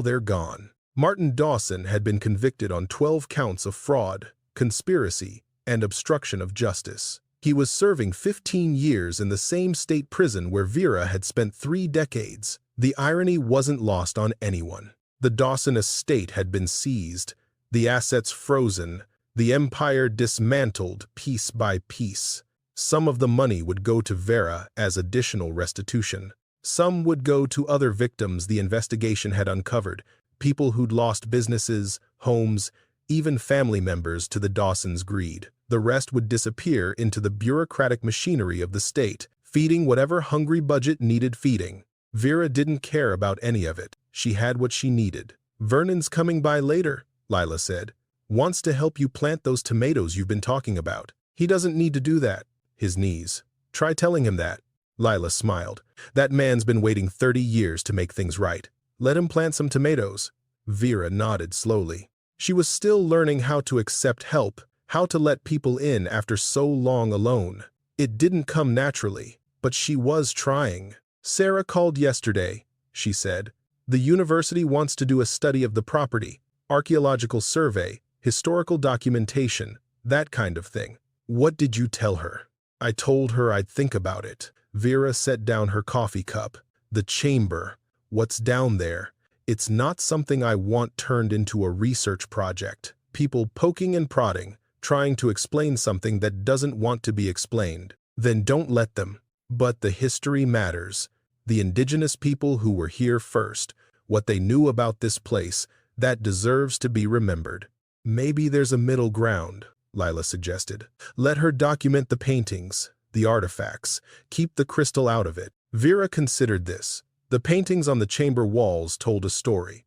they're gone. Martin Dawson had been convicted on 12 counts of fraud, conspiracy, and obstruction of justice. He was serving 15 years in the same state prison where Vera had spent 3 decades. The irony wasn't lost on anyone. The Dawson estate had been seized, the assets frozen, the empire dismantled piece by piece. Some of the money would go to Vera as additional restitution. Some would go to other victims the investigation had uncovered, people who'd lost businesses, homes, even family members to the Dawsons' greed. The rest would disappear into the bureaucratic machinery of the state, feeding whatever hungry budget needed feeding. Vera didn't care about any of it. She had what she needed. "Vernon's coming by later," Lila said. "Wants to help you plant those tomatoes you've been talking about." "He doesn't need to do that." His knees. "Try telling him that." Lila smiled. "That man's been waiting 30 years to make things right. Let him plant some tomatoes." Vera nodded slowly. She was still learning how to accept help, how to let people in after so long alone. It didn't come naturally, but she was trying. "Sarah called yesterday," she said. "The university wants to do a study of the property, archaeological survey, historical documentation, that kind of thing." "What did you tell her?" "I told her I'd think about it." Vera set down her coffee cup. "The chamber. What's down there? It's not something I want turned into a research project. People poking and prodding, trying to explain something that doesn't want to be explained. Then don't let them. But the history matters. The indigenous people who were here first, what they knew about this place, that deserves to be remembered." "Maybe there's a middle ground," Lila suggested. "Let her document the paintings, the artifacts, keep the crystal out of it." Vera considered this. The paintings on the chamber walls told a story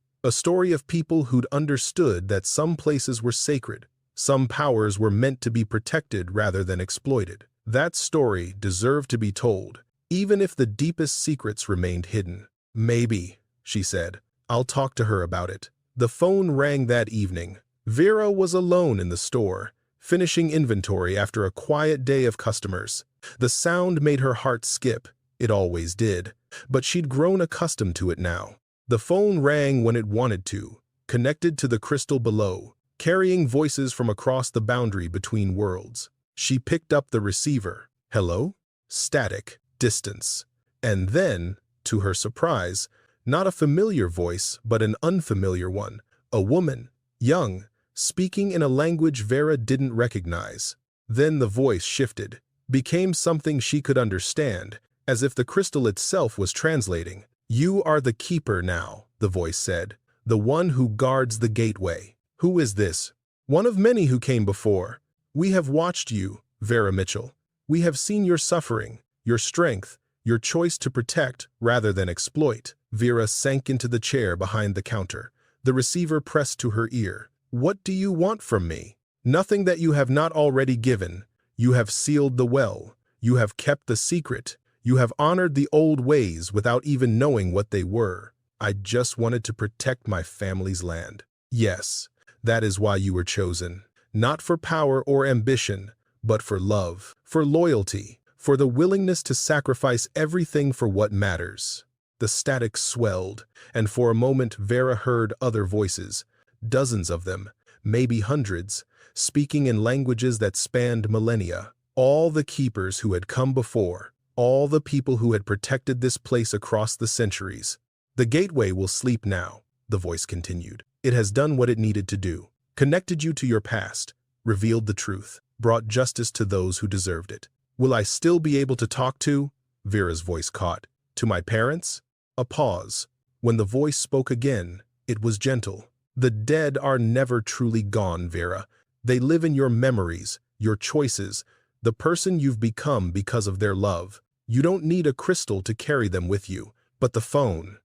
of people who'd understood that some places were sacred, some powers were meant to be protected rather than exploited. That story deserved to be told, even if the deepest secrets remained hidden. "Maybe," she said. "I'll talk to her about it." The phone rang that evening. Vera was alone in the store, finishing inventory after a quiet day of customers. The sound made her heart skip. It always did. But she'd grown accustomed to it now. The phone rang when it wanted to, connected to the crystal below, carrying voices from across the boundary between worlds. She picked up the receiver. "Hello?" Static, distance. And then, to her surprise, not a familiar voice, but an unfamiliar one. A woman, young, speaking in a language Vera didn't recognize. Then the voice shifted, became something she could understand, as if the crystal itself was translating. "You are the keeper now," the voice said, "the one who guards the gateway." "Who is this?" "One of many who came before. We have watched you, Vera Mitchell. We have seen your suffering, your strength, your choice to protect rather than exploit." Vera sank into the chair behind the counter. The receiver pressed to her ear. "What do you want from me?" "Nothing that you have not already given. You have sealed the well. You have kept the secret. You have honored the old ways without even knowing what they were. I just wanted to protect my family's land." "Yes, that is why you were chosen. Not for power or ambition, but for love, for loyalty, for the willingness to sacrifice everything for what matters." The static swelled, and for a moment Vera heard other voices, dozens of them, maybe hundreds, speaking in languages that spanned millennia. All the keepers who had come before, all the people who had protected this place across the centuries. "The gateway will sleep now," the voice continued. "It has done what it needed to do, connected you to your past, revealed the truth, brought justice to those who deserved it. Will I still be able to talk to?" Vera's voice caught. "To my parents?" A pause. When the voice spoke again, it was gentle. "The dead are never truly gone, Vera. They live in your memories, your choices, the person you've become because of their love. You don't need a crystal to carry them with you, but the phone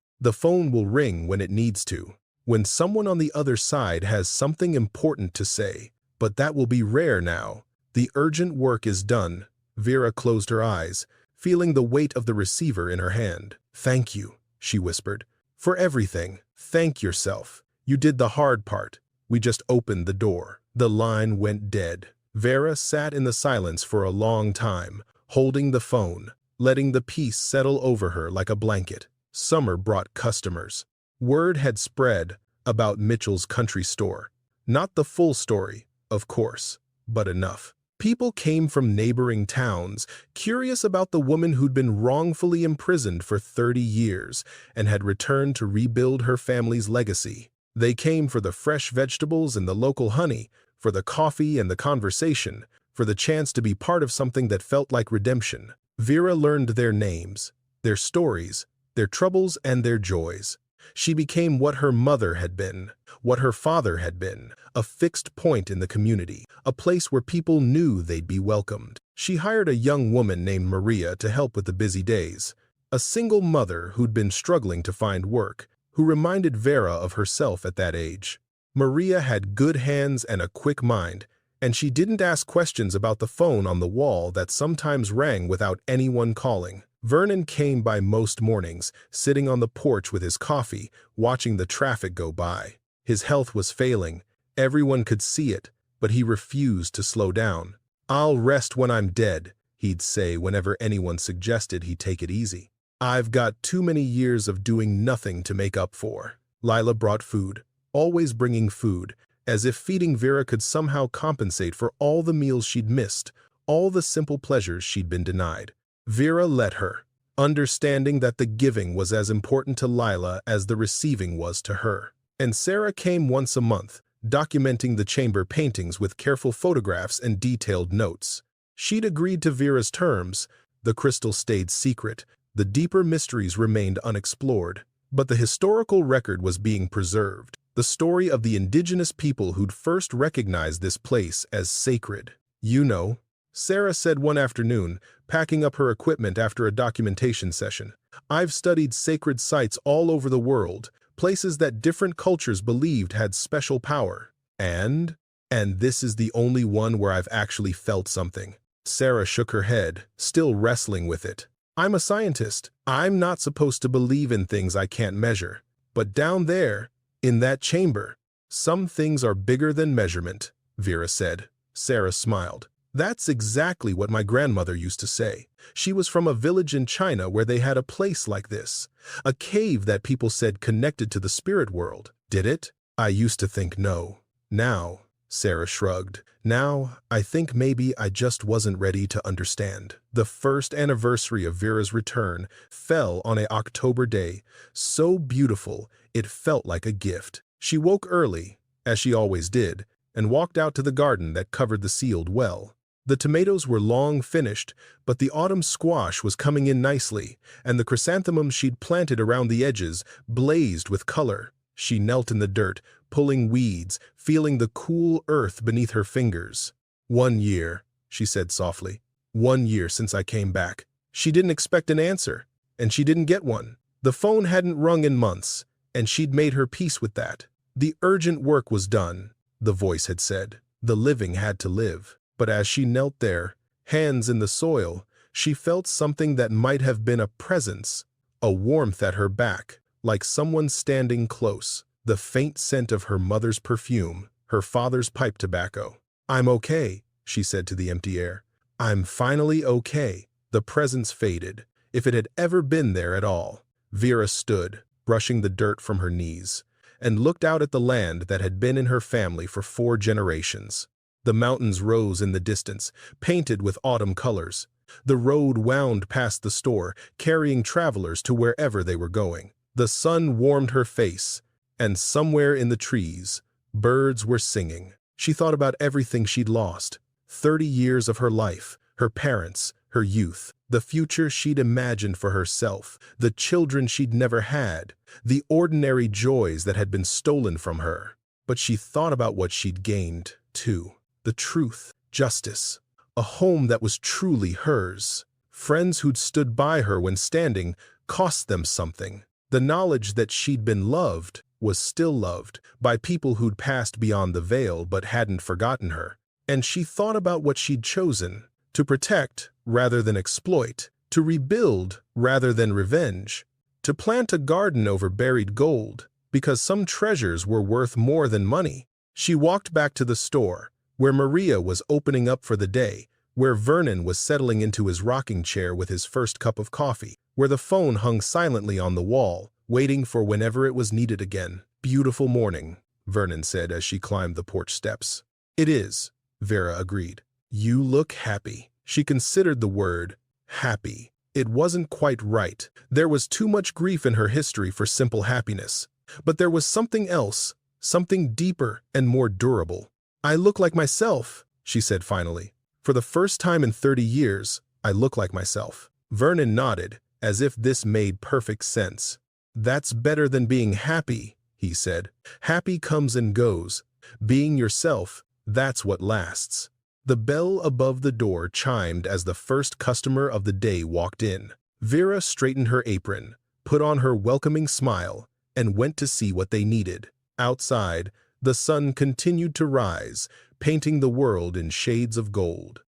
will ring when it needs to, when someone on the other side has something important to say. But that will be rare now. The urgent work is done." Vera closed her eyes, feeling the weight of the receiver in her hand. "Thank you," she whispered, "for everything. Thank yourself. You did the hard part. We just opened the door." The line went dead. Vera sat in the silence for a long time, holding the phone, letting the peace settle over her like a blanket. Summer brought customers. Word had spread about Mitchell's country store. Not the full story, of course, but enough. People came from neighboring towns, curious about the woman who'd been wrongfully imprisoned for 30 years and had returned to rebuild her family's legacy. They came for the fresh vegetables and the local honey, for the coffee and the conversation, for the chance to be part of something that felt like redemption. Vera learned their names, their stories, their troubles and their joys. She became what her mother had been, what her father had been, a fixed point in the community, a place where people knew they'd be welcomed. She hired a young woman named Maria to help with the busy days, a single mother who'd been struggling to find work, who reminded Vera of herself at that age. Maria had good hands and a quick mind, and she didn't ask questions about the phone on the wall that sometimes rang without anyone calling. Vernon came by most mornings, sitting on the porch with his coffee, watching the traffic go by. His health was failing. Everyone could see it, but he refused to slow down. "I'll rest when I'm dead," he'd say whenever anyone suggested he take it easy. "I've got too many years of doing nothing to make up for." Lila brought food, always bringing food, as if feeding Vera could somehow compensate for all the meals she'd missed, all the simple pleasures she'd been denied. Vera let her, understanding that the giving was as important to Lila as the receiving was to her. And Sarah came once a month, documenting the chamber paintings with careful photographs and detailed notes. She'd agreed to Vera's terms. The crystal stayed secret. The deeper mysteries remained unexplored. But the historical record was being preserved, the story of the indigenous people who'd first recognized this place as sacred. "You know," Sarah said one afternoon, packing up her equipment after a documentation session, "I've studied sacred sites all over the world, places that different cultures believed had special power. And this is the only one where I've actually felt something." Sarah shook her head, still wrestling with it. "I'm a scientist. I'm not supposed to believe in things I can't measure. But down there, in that chamber, some things are bigger than measurement," Vera said. Sarah smiled. "That's exactly what my grandmother used to say. She was from a village in China where they had a place like this, a cave that people said connected to the spirit world. Did it? I used to think no. Now," Sarah shrugged, "now I think maybe I just wasn't ready to understand." The first anniversary of Vera's return fell on an October day, so beautiful it felt like a gift. She woke early, as she always did, and walked out to the garden that covered the sealed well. The tomatoes were long finished, but the autumn squash was coming in nicely, and the chrysanthemums she'd planted around the edges blazed with color. She knelt in the dirt, pulling weeds, feeling the cool earth beneath her fingers. "1 year," she said softly. "1 year since I came back." She didn't expect an answer, and she didn't get one. The phone hadn't rung in months, and she'd made her peace with that. The urgent work was done, the voice had said. The living had to live. But as she knelt there, hands in the soil, she felt something that might have been a presence, a warmth at her back, like someone standing close, the faint scent of her mother's perfume, her father's pipe tobacco. "I'm okay," she said to the empty air. "I'm finally okay." The presence faded, if it had ever been there at all. Vera stood, brushing the dirt from her knees, and looked out at the land that had been in her family for 4 generations. The mountains rose in the distance, painted with autumn colors. The road wound past the store, carrying travelers to wherever they were going. The sun warmed her face, and somewhere in the trees, birds were singing. She thought about everything she'd lost. 30 years of her life, her parents, her youth, the future she'd imagined for herself, the children she'd never had, the ordinary joys that had been stolen from her. But she thought about what she'd gained, too. The truth, justice, a home that was truly hers. Friends who'd stood by her when standing cost them something. The knowledge that she'd been loved, was still loved, by people who'd passed beyond the veil but hadn't forgotten her. And she thought about what she'd chosen, to protect rather than exploit, to rebuild rather than revenge, to plant a garden over buried gold, because some treasures were worth more than money. She walked back to the store, where Maria was opening up for the day, where Vernon was settling into his rocking chair with his first cup of coffee, where the phone hung silently on the wall, waiting for whenever it was needed again. "Beautiful morning," Vernon said as she climbed the porch steps. "It is," Vera agreed. "You look happy." She considered the word, happy. It wasn't quite right. There was too much grief in her history for simple happiness. But there was something else, something deeper and more durable. "I look like myself," she said finally. For For the first time in 30 years, I look like myself. Vernon nodded, as if this made perfect sense. That's better than being happy, he said. Happy comes and goes. Being yourself, that's what lasts. The bell above the door chimed as the first customer of the day walked in. Vera straightened her apron, put on her welcoming smile, and went to see what they needed. Outside, the sun continued to rise, painting the world in shades of gold.